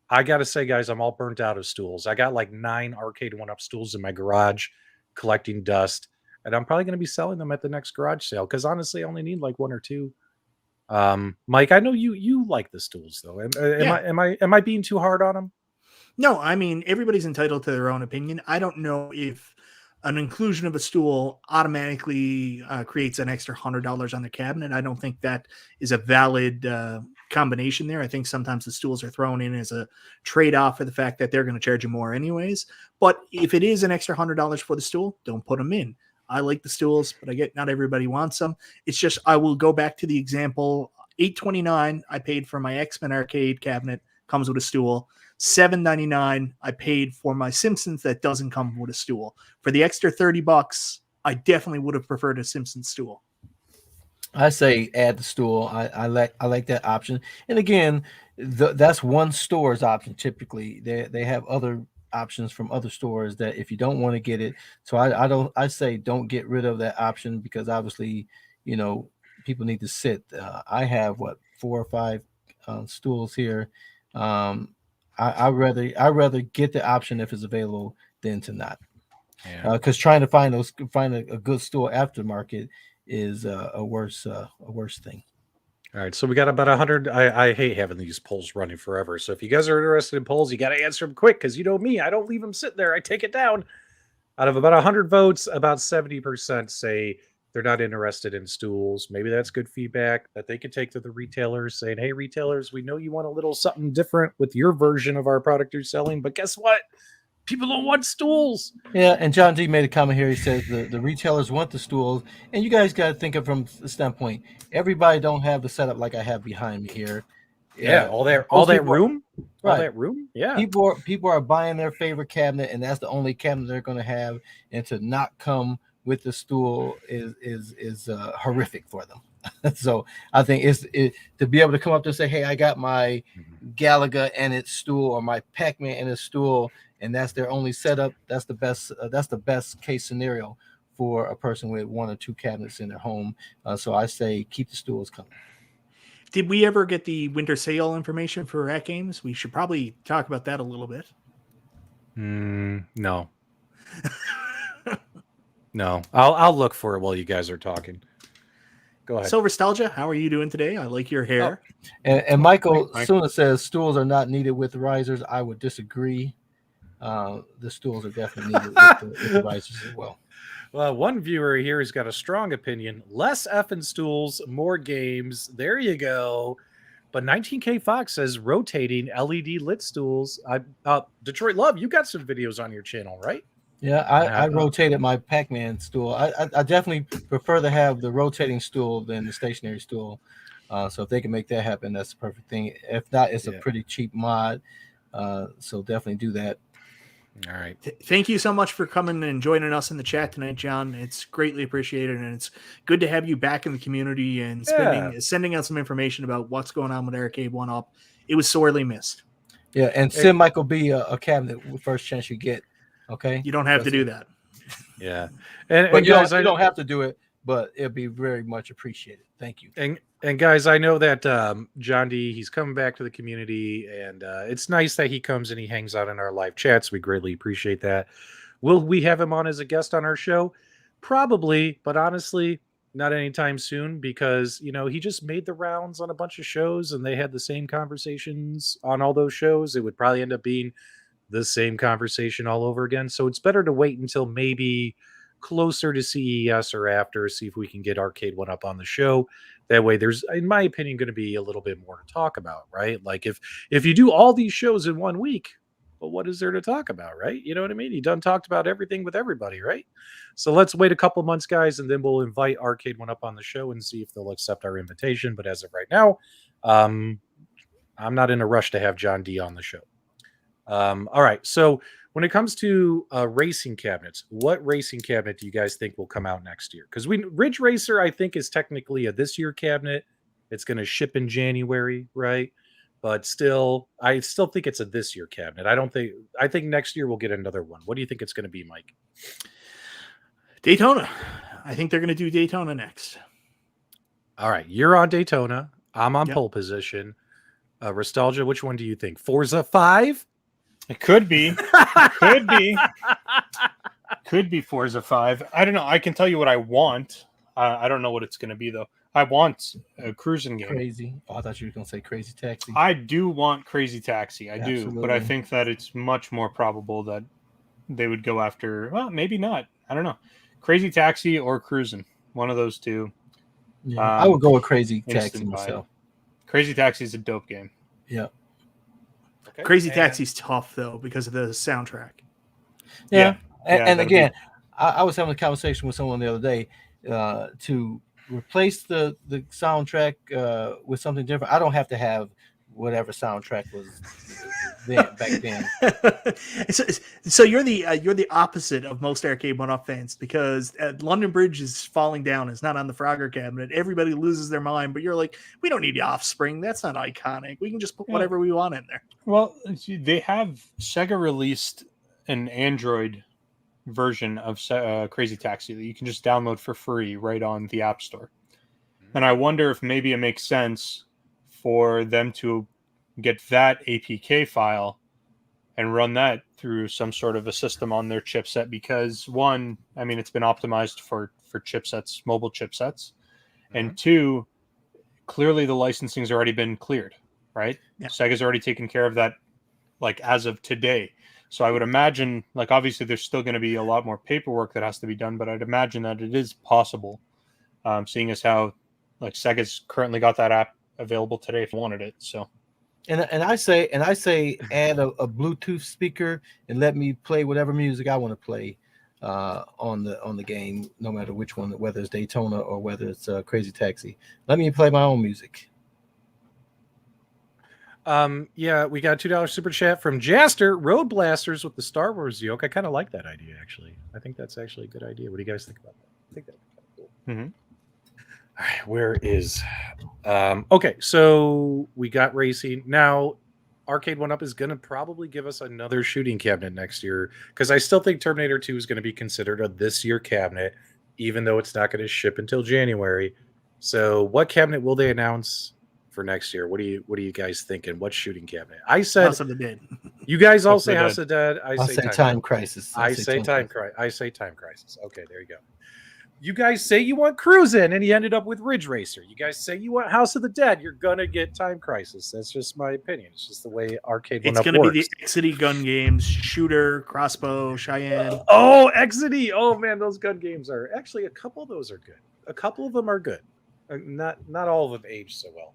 I got to say, guys, I'm all burnt out of stools. I got like 9 Arcade1Up stools in my garage collecting dust, and I'm probably going to be selling them at the next garage sale because honestly, I only need like 1 or 2. Mike, I know you like the stools though. Am I being too hard on them? No, I mean, everybody's entitled to their own opinion. I don't know if an inclusion of a stool automatically creates an extra $100 on the cabinet. I don't think that is a valid combination there. I think sometimes the stools are thrown in as a trade-off for the fact that they're going to charge you more anyways. But if it is an extra $100 for the stool, don't put them in. I like the stools, but I get not everybody wants them. It's just I will go back to the example. $829 I paid for my X-Men arcade cabinet, comes with a stool. $799 I paid for my Simpsons that doesn't come with a stool. For the extra $30, I definitely would have preferred a Simpsons stool. I say add the stool. I like that option. And again, that's one store's option. Typically, they have other options from other stores that if you don't want to get it, so I say don't get rid of that option, because obviously, people need to sit. I have 4 or 5 stools here. I rather get the option if it's available than to not. Because trying to find a good stool aftermarket is a worse thing. All right, so we got about 100. I hate having these polls running forever. So if you guys are interested in polls, you got to answer them quick, because you know me, I don't leave them sitting there. I take it down. Out of about 100 votes, about 70% say they're not interested in stools. Maybe that's good feedback that they can take to the retailers, saying, "Hey, retailers, we know you want a little something different with your version of our product you're selling, but guess what? People don't want stools." Yeah, and John D made a comment here. He says the retailers want the stools, and you guys got to think of from the standpoint. Everybody don't have the setup like I have behind me here. Yeah, all that room, right? All that room. Yeah, people are buying their favorite cabinet, and that's the only cabinet they're going to have. And to not come with the stool is horrific for them. So I think to be able to come up to say, "Hey, I got my Galaga and its stool, or my Pac-Man and its stool," and that's their only setup. That's the best. That's the best case scenario for a person with 1 or 2 cabinets in their home. So I say keep the stools coming. Did we ever get the winter sale information for AtGames? We should probably talk about that a little bit. No. No. I'll look for it while you guys are talking. Go ahead. So, Restalgia, how are you doing today? I like your hair. And Michael Suna says stools are not needed with risers. I would disagree. The stools are definitely needed with the risers as well. Well, one viewer here has got a strong opinion. Less effing stools, more games. There you go. But 19K Fox says rotating LED lit stools. Detroit Love, you got some videos on your channel, right? Yeah, I rotated my Pac-Man stool. I definitely prefer to have the rotating stool than the stationary stool. So if they can make that happen, that's the perfect thing. If not, it's a pretty cheap mod. So definitely do that. All right. Thank you so much for coming and joining us in the chat tonight, John. It's greatly appreciated, and it's good to have you back in the community and sending out some information about what's going on with Arcade1Up. It was sorely missed. Yeah, and send MichaelB a cabinet first chance you get. Okay, you don't have to do that. Yeah, but you don't have to do it, but it'll be very much appreciated. Thank you. And guys, I know that John D, he's coming back to the community, and it's nice that he comes and he hangs out in our live chats. We greatly appreciate that. Will we have him on as a guest on our show? Probably, but honestly, not anytime soon, because he just made the rounds on a bunch of shows, and they had the same conversations on all those shows. It would probably end up being the same conversation all over again. So it's better to wait until maybe closer to CES or after, see if we can get Arcade1Up on the show. That way there's, in my opinion, going to be a little bit more to talk about, right? Like if you do all these shows in 1 week, well, what is there to talk about, right? You know what I mean? You done talked about everything with everybody, right? So let's wait a couple months, guys, and then we'll invite Arcade1Up on the show and see if they'll accept our invitation. But as of right now, I'm not in a rush to have John D on the show. All right. So when it comes to racing cabinets, what racing cabinet do you guys think will come out next year? Because Ridge Racer, I think, is technically a this year cabinet. It's going to ship in January, right? But I still think it's a this year cabinet. I think next year we'll get another one. What do you think it's going to be, Mike? Daytona. I think they're going to do Daytona next. All right. You're on Daytona. I'm on pole position. Restalgia, which one do you think? Forza 5? It could be. Could be. Could be Forza 5. I don't know. I can tell you what I want. I don't know what it's going to be, though. I want a cruising game. Crazy. Oh, I thought you were going to say Crazy Taxi. I do want Crazy Taxi. I Absolutely. do. But I think that it's much more probable that they would go after, well, maybe not. I don't know. Crazy Taxi or Cruising. One of those two. Yeah, I would go with Crazy Taxi myself. Crazy Taxi is a dope game. Yeah. Okay. Crazy Taxi's tough, though, because of the soundtrack. Yeah. And again, I was having a conversation with someone the other day to replace the soundtrack with something different. I don't have to have whatever soundtrack was back then. so you're the opposite of most Arcade1Up fans, because London Bridge is falling down. It's not on the Frogger cabinet. Everybody loses their mind, but you're like, we don't need the Offspring. That's not iconic. We can just put whatever we want in there. Well, they have Sega released an Android version of Crazy Taxi that you can just download for free right on the App Store. And I wonder if maybe it makes sense for them to get that APK file and run that through some sort of a system on their chipset, because one, I mean, it's been optimized for chipsets, mobile chipsets, and two, clearly the licensing's already been cleared, right? Yeah. Sega's already taken care of that, like, as of today. So I would imagine, like, obviously there's still going to be a lot more paperwork that has to be done, but I'd imagine that it is possible, seeing as how, like, Sega's currently got that app available today if you wanted it. So, and I say add a Bluetooth speaker and let me play whatever music I want to play on the game, no matter which one, whether it's Daytona or whether it's Crazy Taxi. Let me play my own music. Yeah, we got a $2 super chat from Jaster. Road Blasters with the Star Wars yoke. I kind of like that idea, actually. I think that's actually a good idea. What do you guys think about that? I think that'd be kind of cool. Mm-hmm. All right, where is okay, so we got racing. Now Arcade1Up is going to probably give us another shooting cabinet next year, because I still think Terminator 2 is going to be considered a this year cabinet, even though it's not going to ship until January. So what cabinet will they announce for next year? What are you guys thinking? What shooting cabinet? I said House of the Dead. You guys all House say of the House of Dead. I I'll say say Time Crisis. I say Time Crisis. Okay, there you go. You guys say you want Cruisin', and he ended up with Ridge Racer. You guys say you want House of the Dead. You're gonna get Time Crisis. That's just my opinion. It's just the way Arcade1Up works. It's gonna be the Exidy gun games: Shooter, Crossbow, Cheyenne. Oh, Exidy! Oh man, those gun games are actually, a couple of those are good. A couple of them are good. Not all of them age so well.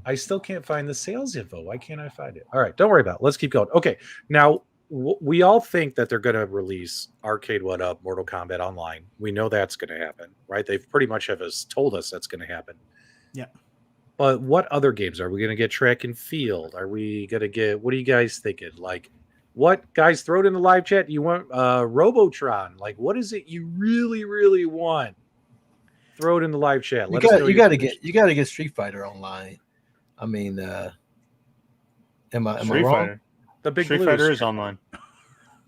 I still can't find the sales info. Why can't I find it? All right, don't worry about it. Let's keep going. Okay, now we all think that they're going to release Arcade1Up Mortal Kombat Online. We know that's going to happen, right? They've pretty much told us that's going to happen. Yeah. But what other games? Are we going to get Track and Field? Are we going to get, what are you guys thinking? Like, what, guys, throw it in the live chat. You want Robotron? Like, what is it you really, really want? Throw it in the live chat. You got to get Street Fighter Online. I mean, am I wrong? Fighter. The Big Street Blue Fighter is online.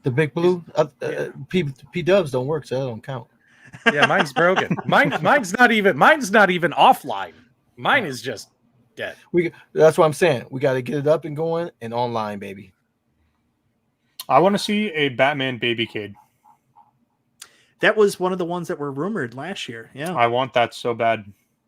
The Big Blue? PDubs don't work, so that don't count. Yeah, mine's broken. Mine's not even offline. Mine is just dead. That's what I'm saying. We got to get it up and going and online, baby. I want to see a Batman Babycade. That was one of the ones that were rumored last year. Yeah, I want that so bad.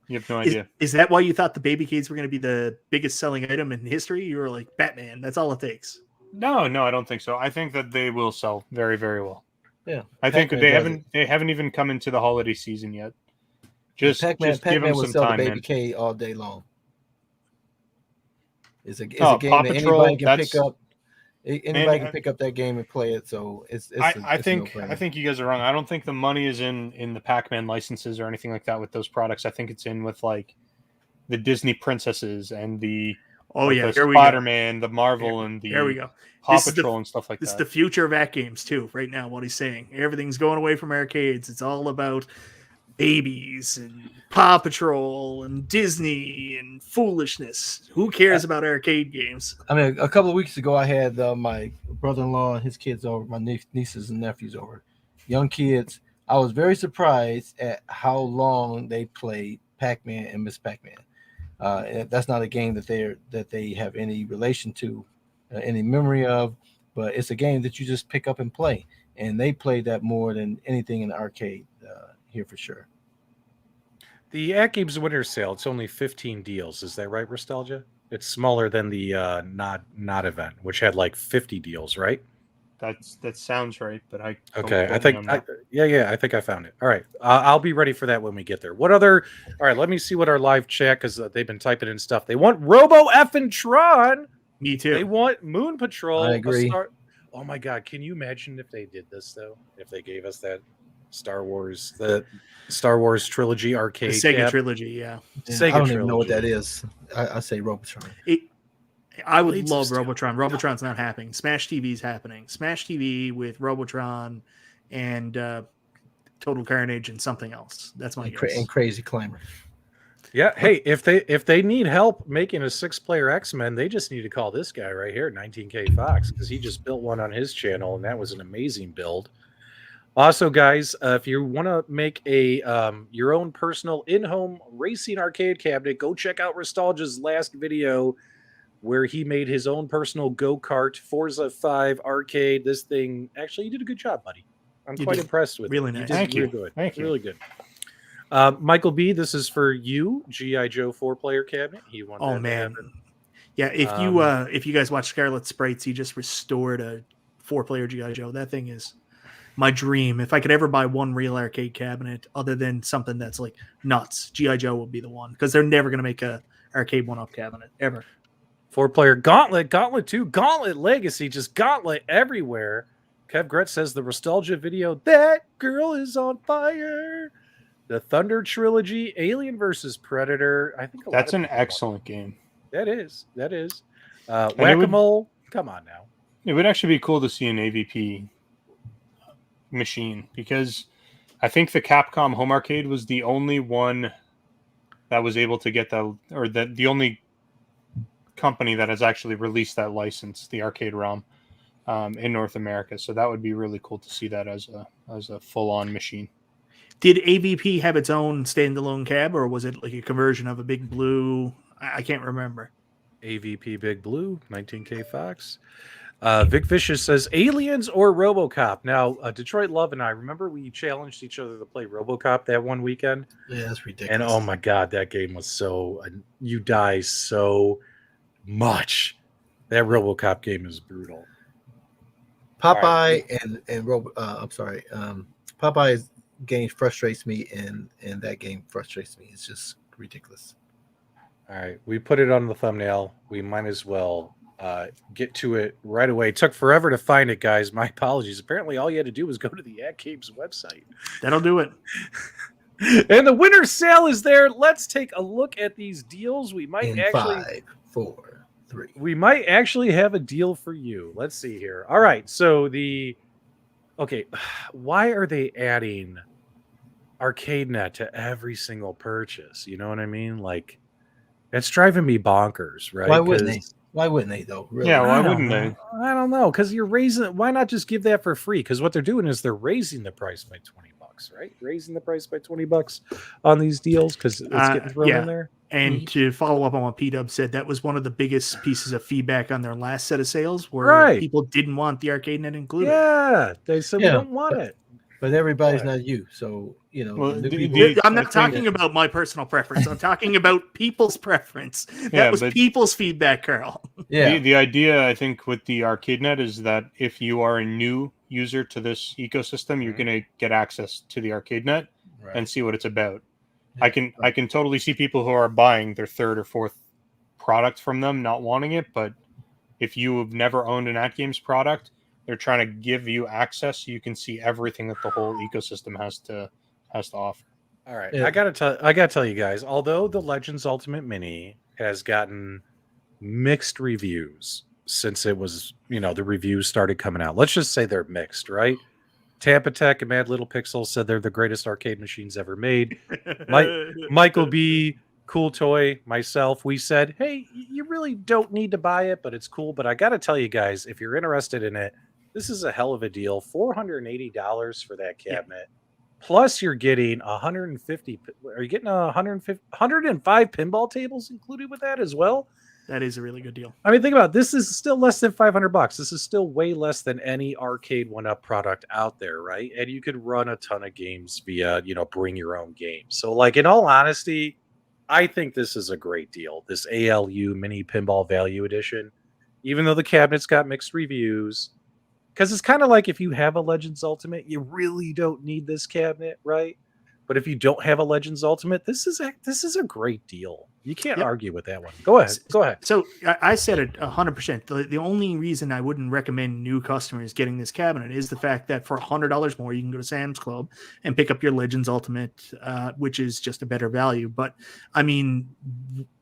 You have no idea. Is that why you thought the Babykades were going to be the biggest selling item in history? You were like, Batman, that's all it takes. No, I don't think so. I think that they will sell very, very well. Yeah, I think they haven't even come into the holiday season yet. Just give them will some sell time, the man. Baby all day long. It's a game Paw that Patrol, anybody can pick up. Anybody can pick up that game and play it. So I think you guys are wrong. I don't think the money is in the Pac-Man licenses or anything like that with those products. I think it's in with like the Disney princesses and the Spider-Man, the Marvel, and the there we go. Paw Patrol and stuff like that. This is the future of AtGames too. Right now, what he's saying, everything's going away from arcades. It's all about babies and Paw Patrol and Disney and foolishness. Who cares about arcade games? I mean, a couple of weeks ago, I had my brother-in-law and his kids over, my nieces and nephews over, young kids. I was very surprised at how long they played Pac-Man and Miss Pac-Man. And that's not a game that they have any relation to, any memory of, but it's a game that you just pick up and play. And they played that more than anything in the arcade here for sure. The AtGames Winter Sale, it's only 15 deals. Is that right, Restalgia? It's smaller than the not event, which had like 50 deals, right? That sounds right, but I think I found it. All right, I'll be ready for that when we get there. All right, let me see what our live chat, because they've been typing in stuff. They want Robo F and Tron. Me too. They want Moon Patrol. I agree. Oh my God, can you imagine if they did this though? If they gave us that the Star Wars trilogy arcade, the Sega trilogy, yeah. Sega I don't trilogy. even know what that is. I say Robotron. I would Blades of love Steel. Robotron. Robotron's not happening. Smash TV's happening. Smash TV with Robotron and Total Carnage and something else. That's my guess. And Crazy Climber. Yeah. Hey, if they need help making a 6-player X-Men, they just need to call this guy right here, 19K Fox, because he just built one on his channel, and that was an amazing build. Also, guys, if you want to make a your own personal in-home racing arcade cabinet, go check out Restalgia's last video where he made his own personal go-kart Forza 5 arcade. This thing, actually, you did a good job, buddy. I'm You quite did. impressed with Really it. nice. You did Thank you. really good. Thank you. Really good. Michael B, this is for you, G.I. Joe 4-player cabinet. He won. Oh that man, cabinet. yeah. If you guys watch Scarlet Sprites, he just restored a 4-player GI Joe. That thing is my dream. If I could ever buy one real arcade cabinet, other than something that's like nuts, GI Joe would be the one, because they're never gonna make a Arcade1Up cabinet ever. 4-player Gauntlet, Gauntlet 2, Gauntlet Legacy, just Gauntlet everywhere. Kev Gretz says the Restalgia video, that girl is on fire. The Thunder Trilogy, Alien versus Predator. I think That's an excellent game. That is. it Whack-a-mole. Come on now. It would actually be cool to see an AVP machine, because I think the Capcom Home Arcade was the only one that was able to get that, or the only company that has actually released that license, the arcade ROM, in North America. So that would be really cool to see that as a full-on machine. Did AVP have its own standalone cab, or was it like a conversion of a Big Blue? I can't remember. AVP Big Blue, 19K Fox. Vic Vicious says Aliens or RoboCop. Now, Detroit Love and I, remember we challenged each other to play RoboCop that one weekend? Yeah, that's ridiculous. And oh my God, that game was so, you die so much. That RoboCop game is brutal. Popeye Popeye's game frustrates me, and that game frustrates me. It's just ridiculous. All right, we put it on the thumbnail. We might as well get to it right away. It took forever to find it, guys. My apologies. Apparently, all you had to do was go to the AtGames website. That'll do it. And the winter sale is there. Let's take a look at these deals. We might In actually 5, 4, 3. We might actually have a deal for you. Let's see here. All right, so why are they adding ArcadeNet to every single purchase? You know what I mean? Like, it's driving me bonkers, right? Why wouldn't they? Why wouldn't they though? Really? Yeah, why wouldn't they? I don't know, because you're raising. Why not just give that for free? Because what they're doing is they're raising the price by $20, right? Raising the price by $20 on these deals because it's getting thrown in there. And to follow up on what PDubs said, that was one of the biggest pieces of feedback on their last set of sales, where people didn't want the ArcadeNet included. Yeah, they said we don't want it. But everybody's not you, so you know. Well, I'm not talking about my personal preference. I'm talking about people's preference. That was people's feedback, Carl. Yeah. The idea, I think, with the ArcadeNet is that if you are a new user to this ecosystem, you're going to get access to the ArcadeNet and see what it's about. I can totally see people who are buying their third or fourth product from them not wanting it, but if you have never owned an AtGames product, they're trying to give you access so you can see everything that the whole ecosystem has to offer. All right, I gotta tell you guys, although the Legends Ultimate Mini has gotten mixed reviews since it was, the reviews started coming out. Let's just say they're mixed, right? Tampa Tech and Mad Little Pixel said they're the greatest arcade machines ever made. Michael B, Cool Toy, myself, we said, hey, you really don't need to buy it, but it's cool. But I got to tell you guys, if you're interested in it, this is a hell of a deal. $480 for that cabinet. Plus, you're getting 150. Are you getting 105 pinball tables included with that as well? That is a really good deal. I mean, think about it. This is still less than $500. This is still way less than any Arcade1Up product out there, right? And you could run a ton of games via, bring your own games. So, like, in all honesty, I think this is a great deal. This ALU Mini Pinball Value Edition, even though the cabinet's got mixed reviews, because it's kind of like if you have a Legends Ultimate, you really don't need this cabinet, right? But if you don't have a Legends Ultimate, this is a great deal. You can't Yep. argue with that one. Go ahead. Go ahead. So I said it 100%. The only reason I wouldn't recommend new customers getting this cabinet is the fact that for $100 more, you can go to Sam's Club and pick up your Legends Ultimate, which is just a better value. But I mean,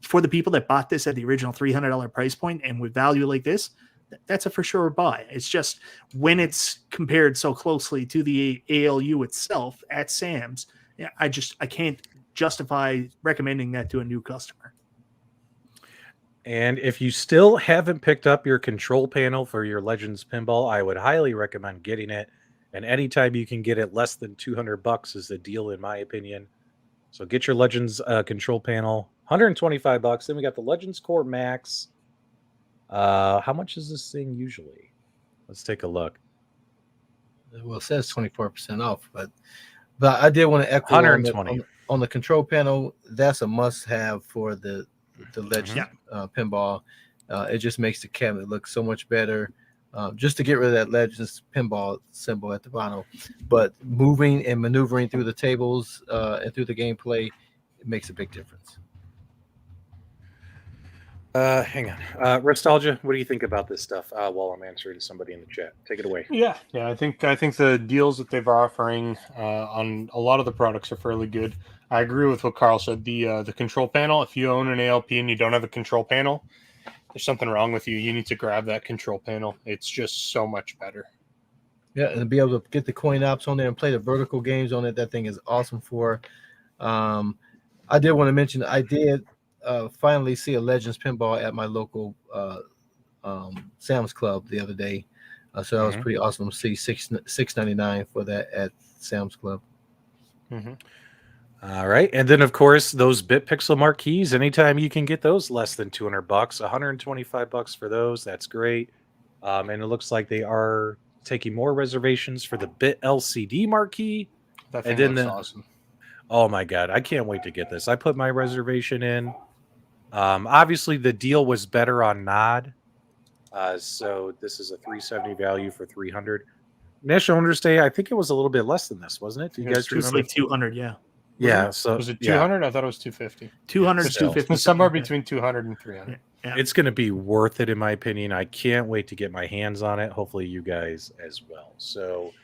for the people that bought this at the original $300 price point and with value like this, that's a for sure buy. It's just when it's compared so closely to the ALU itself at Sam's, I can't justify recommending that to a new customer. And if you still haven't picked up your control panel for your Legends pinball, I would highly recommend getting it. And anytime you can get it less than $200 is the deal, in my opinion. So get your Legends control panel, $125. Then we got the Legends Core Max. How much is this thing usually? Let's take a look. Well, it says 24% off, but I did want to echo 120 on the control panel. That's a must-have for the Legend pinball. It just makes the cabinet look so much better. Just to get rid of that Legends pinball symbol at the bottom, but moving and maneuvering through the tables and through the gameplay, it makes a big difference. Hang on. Restalgia, what do you think about this stuff while I'm answering to somebody in the chat? Take it away. Yeah. I think the deals that they're offering on a lot of the products are fairly good. I agree with what Carl said. The control panel, if you own an ALP and you don't have a control panel, there's something wrong with you. You need to grab that control panel. It's just so much better. Yeah, and to be able to get the coin ops on there and play the vertical games on it, that thing is awesome for. I did want to mention I did finally see a Legends pinball at my local Sam's Club the other day. So that was pretty awesome to see $6.99 for that at Sam's Club. All right. And then, of course, those BitPixel marquees, anytime you can get those less than $200, $125 for those. That's great. And it looks like they are taking more reservations for the Bit LCD marquee. That thing looks awesome. Oh, my God. I can't wait to get this. I put my reservation in. Obviously, the deal was better on Nod. So this is a $370 value for $300. National Owners Day, I think it was a little bit less than this, wasn't it? Do you guys remember? Like $200, yeah. Yeah. So was it 200? I thought it was 250. 200 to 250. Somewhere between 200 and 300. Yeah. It's going to be worth it, in my opinion. I can't wait to get my hands on it. Hopefully, you guys as well. So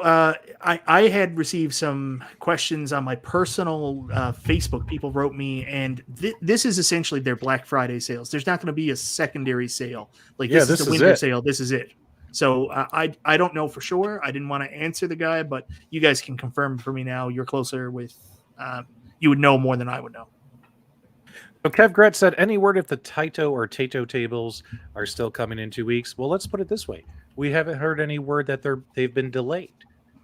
I had received some questions on my personal Facebook. People wrote me, and this is essentially their Black Friday sales. There's not going to be a secondary sale. Like this is the winter sale. This is it. So I don't know for sure. I didn't want to answer the guy, but you guys can confirm for me now. You're closer with you would know more than I would know. So Kev Gretz said, any word if the Taito or Taito tables are still coming in 2 weeks? Well, let's put it this way. We haven't heard any word that they've been delayed.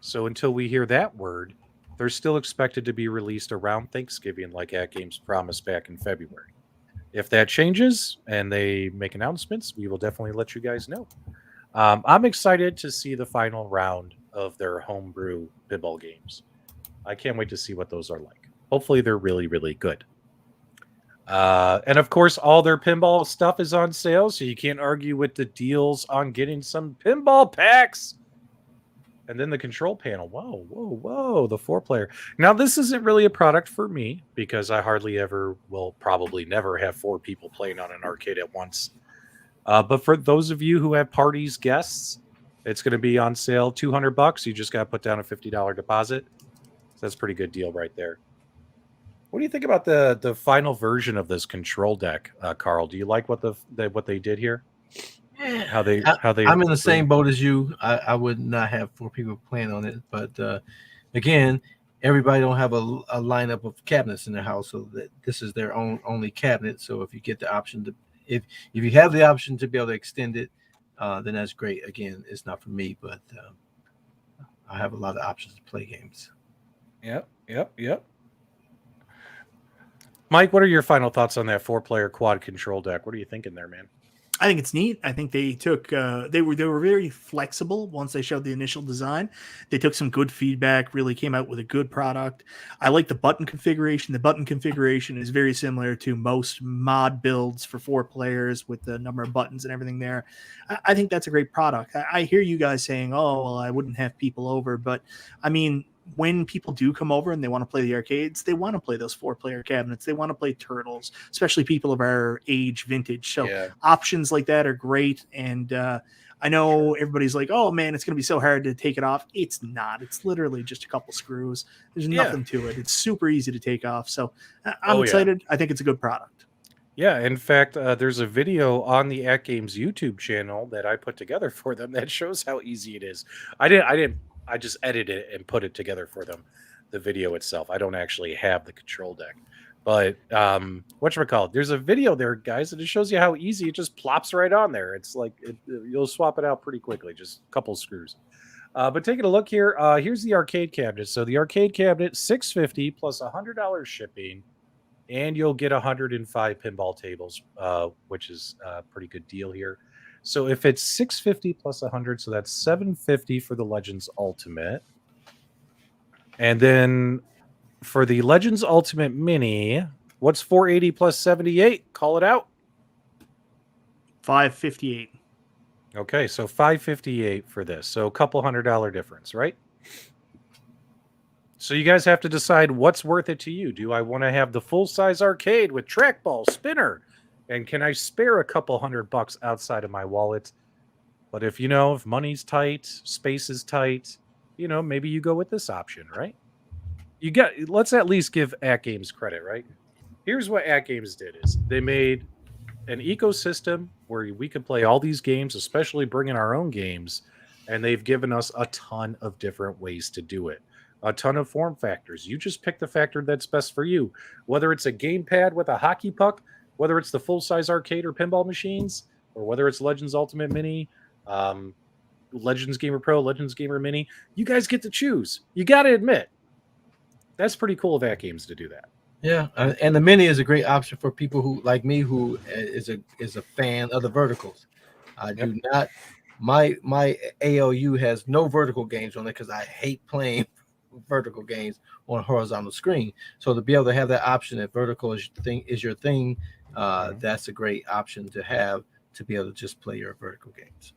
So until we hear that word, they're still expected to be released around Thanksgiving, like AtGames promised back in February. If that changes and they make announcements, we will definitely let you guys know. I'm excited to see the final round of their homebrew pinball games. I can't wait to see what those are like. Hopefully they're really, really good. And of course, all their pinball stuff is on sale, so you can't argue with the deals on getting some pinball packs. And then the control panel. Whoa, the 4-player. Now, this isn't really a product for me because I hardly ever will probably never have 4 people playing on an arcade at once. But for those of you who have parties, guests, it's going to be on sale $200. You just got to put down a $50 deposit. So that's a pretty good deal right there. What do you think about the final version of this control deck, Carl? Do you like what they did here? How they? I'm in the same boat as you. I would not have 4 people playing on it, but again, everybody don't have a lineup of cabinets in their house, so that this is their only cabinet. So if you get the option to, if you have the option to be able to extend it, then that's great. Again, it's not for me, but I have a lot of options to play games. Yep. Mike, what are your final thoughts on that 4-player quad control deck? What are you thinking there, man? I think it's neat. I think they took they were very flexible once they showed the initial design. They took some good feedback, really came out with a good product. I like the button configuration. The button configuration is very similar to most mod builds for 4 players with the number of buttons and everything there. I think that's a great product. I hear you guys saying, "Oh, well, I wouldn't have people over," but I mean, when people do come over and they want to play the arcades, they want to play those 4-player cabinets. They want to play Turtles, especially people of our age vintage. So options like that are great. And I know everybody's like, oh man, it's going to be so hard to take it off. It's not. It's literally just a couple screws. There's nothing to it. It's super easy to take off. So I'm excited. I think it's a good product. Yeah, in fact, there's a video on the AtGames YouTube channel that I put together for them that shows how easy it is. I just edited it and put it together for them, the video itself. I don't actually have the control deck. But whatchamacallit, there's a video there, guys, that just shows you how easy it just plops right on there. It's like you'll swap it out pretty quickly, just a couple screws. But taking a look here, here's the arcade cabinet. So the arcade cabinet, $650 plus $100 shipping, and you'll get 105 pinball tables, which is a pretty good deal here. So if it's $650 plus 100, so that's $750 for the Legends Ultimate. And then for the Legends Ultimate Mini, what's 480 plus 78? Call it out. 558. Okay, so 558 for this. So a couple $100 difference, right? So you guys have to decide what's worth it to you. Do I want to have the full-size arcade with trackball, spinner? And can I spare a couple $100 outside of my wallet? But if money's tight, space is tight, maybe you go with this option, right? Let's at least give AtGames credit, right? Here's what AtGames did is they made an ecosystem where we could play all these games, especially bring in our own games, and they've given us a ton of different ways to do it. A ton of form factors. You just pick the factor that's best for you. Whether it's a gamepad with a hockey puck, whether it's the full-size arcade or pinball machines, or whether it's Legends Ultimate Mini, Legends Gamer Pro, Legends Gamer Mini, you guys get to choose. You got to admit, that's pretty cool of AtGames to do that. Yeah, and the Mini is a great option for people who, like me, who is a fan of the verticals. I do not. My ALU has no vertical games on it because I hate playing vertical games on a horizontal screen. So to be able to have that option, if vertical is your thing, that's a great option to have to be able to just play your vertical games.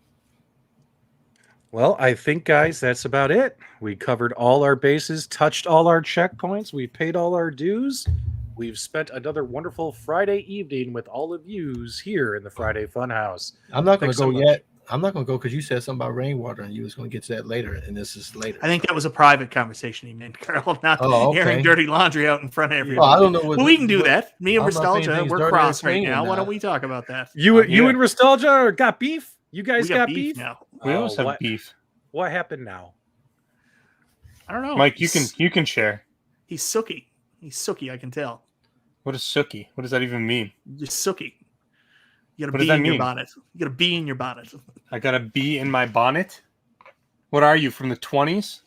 Well, I think, guys, that's about it. We covered all our bases, touched all our checkpoints. We paid all our dues. We've spent another wonderful Friday evening with all of yous here in the Friday Funhouse. I'm not going to go yet. I'm not going to go because you said something about rainwater and you was going to get to that later, and this is later. I think that was a private conversation he meant, Carl, not airing dirty laundry out in front of everybody. I don't know. We can do that. Me and Restalgia, we're cross right now. Why don't we talk about that? You and Restalgia got beef? You guys got beef now? We always have beef. What happened now? I don't know. Mike, you can share. He's sooky. He's sooky, I can tell. What is sooky? What does that even mean? You're sooky. You got a bee in your bonnet. You got a bee in your bonnet. I got a bee in my bonnet? What are you, from the 20s?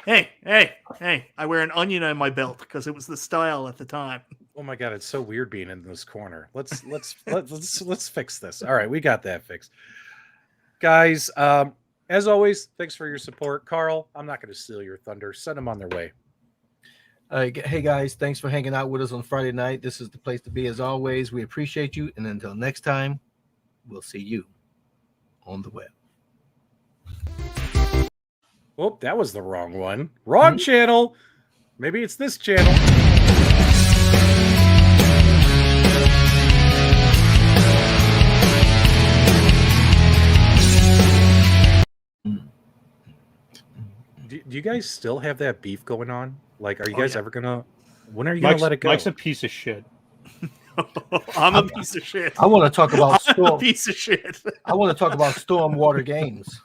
Hey. I wear an onion on my belt because it was the style at the time. Oh my god, it's so weird being in this corner. Let's fix this. All right, we got that fixed. Guys, as always, thanks for your support. Carl, I'm not going to steal your thunder. Send them on their way. Hey guys, thanks for hanging out with us on Friday night. This is the place to be as always. We appreciate you. And until next time, we'll see you on the web. Oh, that was the wrong one. Wrong channel. Maybe it's this channel. Do you guys still have that beef going on? Like, are you guys ever gonna? When are you gonna let it go? Mike's a piece of shit. I'm a piece of shit. I want to talk about I'm a piece of shit. I want to talk about Stormwater Games.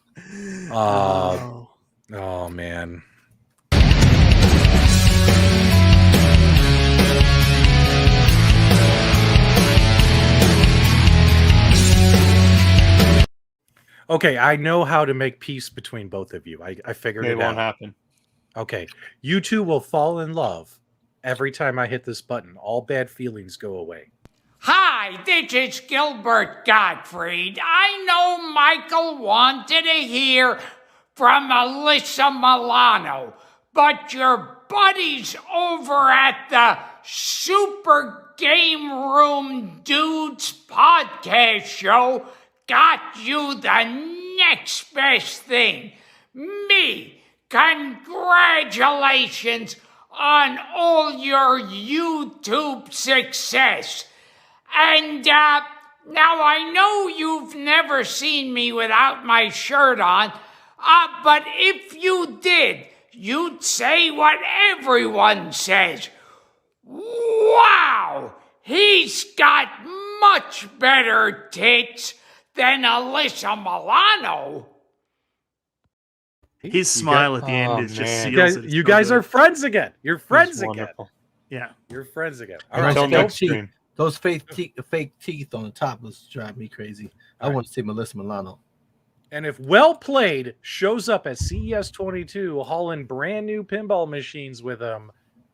Oh man. Okay, I know how to make peace between both of you. I figured it out. It won't happen. Okay, you two will fall in love every time I hit this button. All bad feelings go away. Hi, this is Gilbert Gottfried. I know Michael wanted to hear from Alyssa Milano, but your buddies over at the Super GameRoom Dudes podcast show got you the next best thing. Me, Congratulations on all your YouTube success. And now I know you've never seen me without my shirt on, but if you did, you'd say what everyone says. Wow, he's got much better tits than Alyssa Milano. His smile at the end is just man. seals it. It's You so guys good. are friends again. You're friends It's again. wonderful. Yeah. You're friends again. All And right, Until those Phil. next stream. Those fake teeth on the top was driving me crazy. I All right. want to see Melissa Milano. And if Well Played shows up at CES 22 hauling brand new pinball machines with him,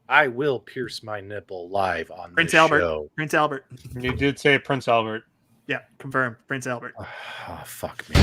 I will pierce my nipple live on Prince this Albert. show. Prince Albert. You did say Prince Albert. Yeah, confirmed. Prince Albert. Oh, fuck me.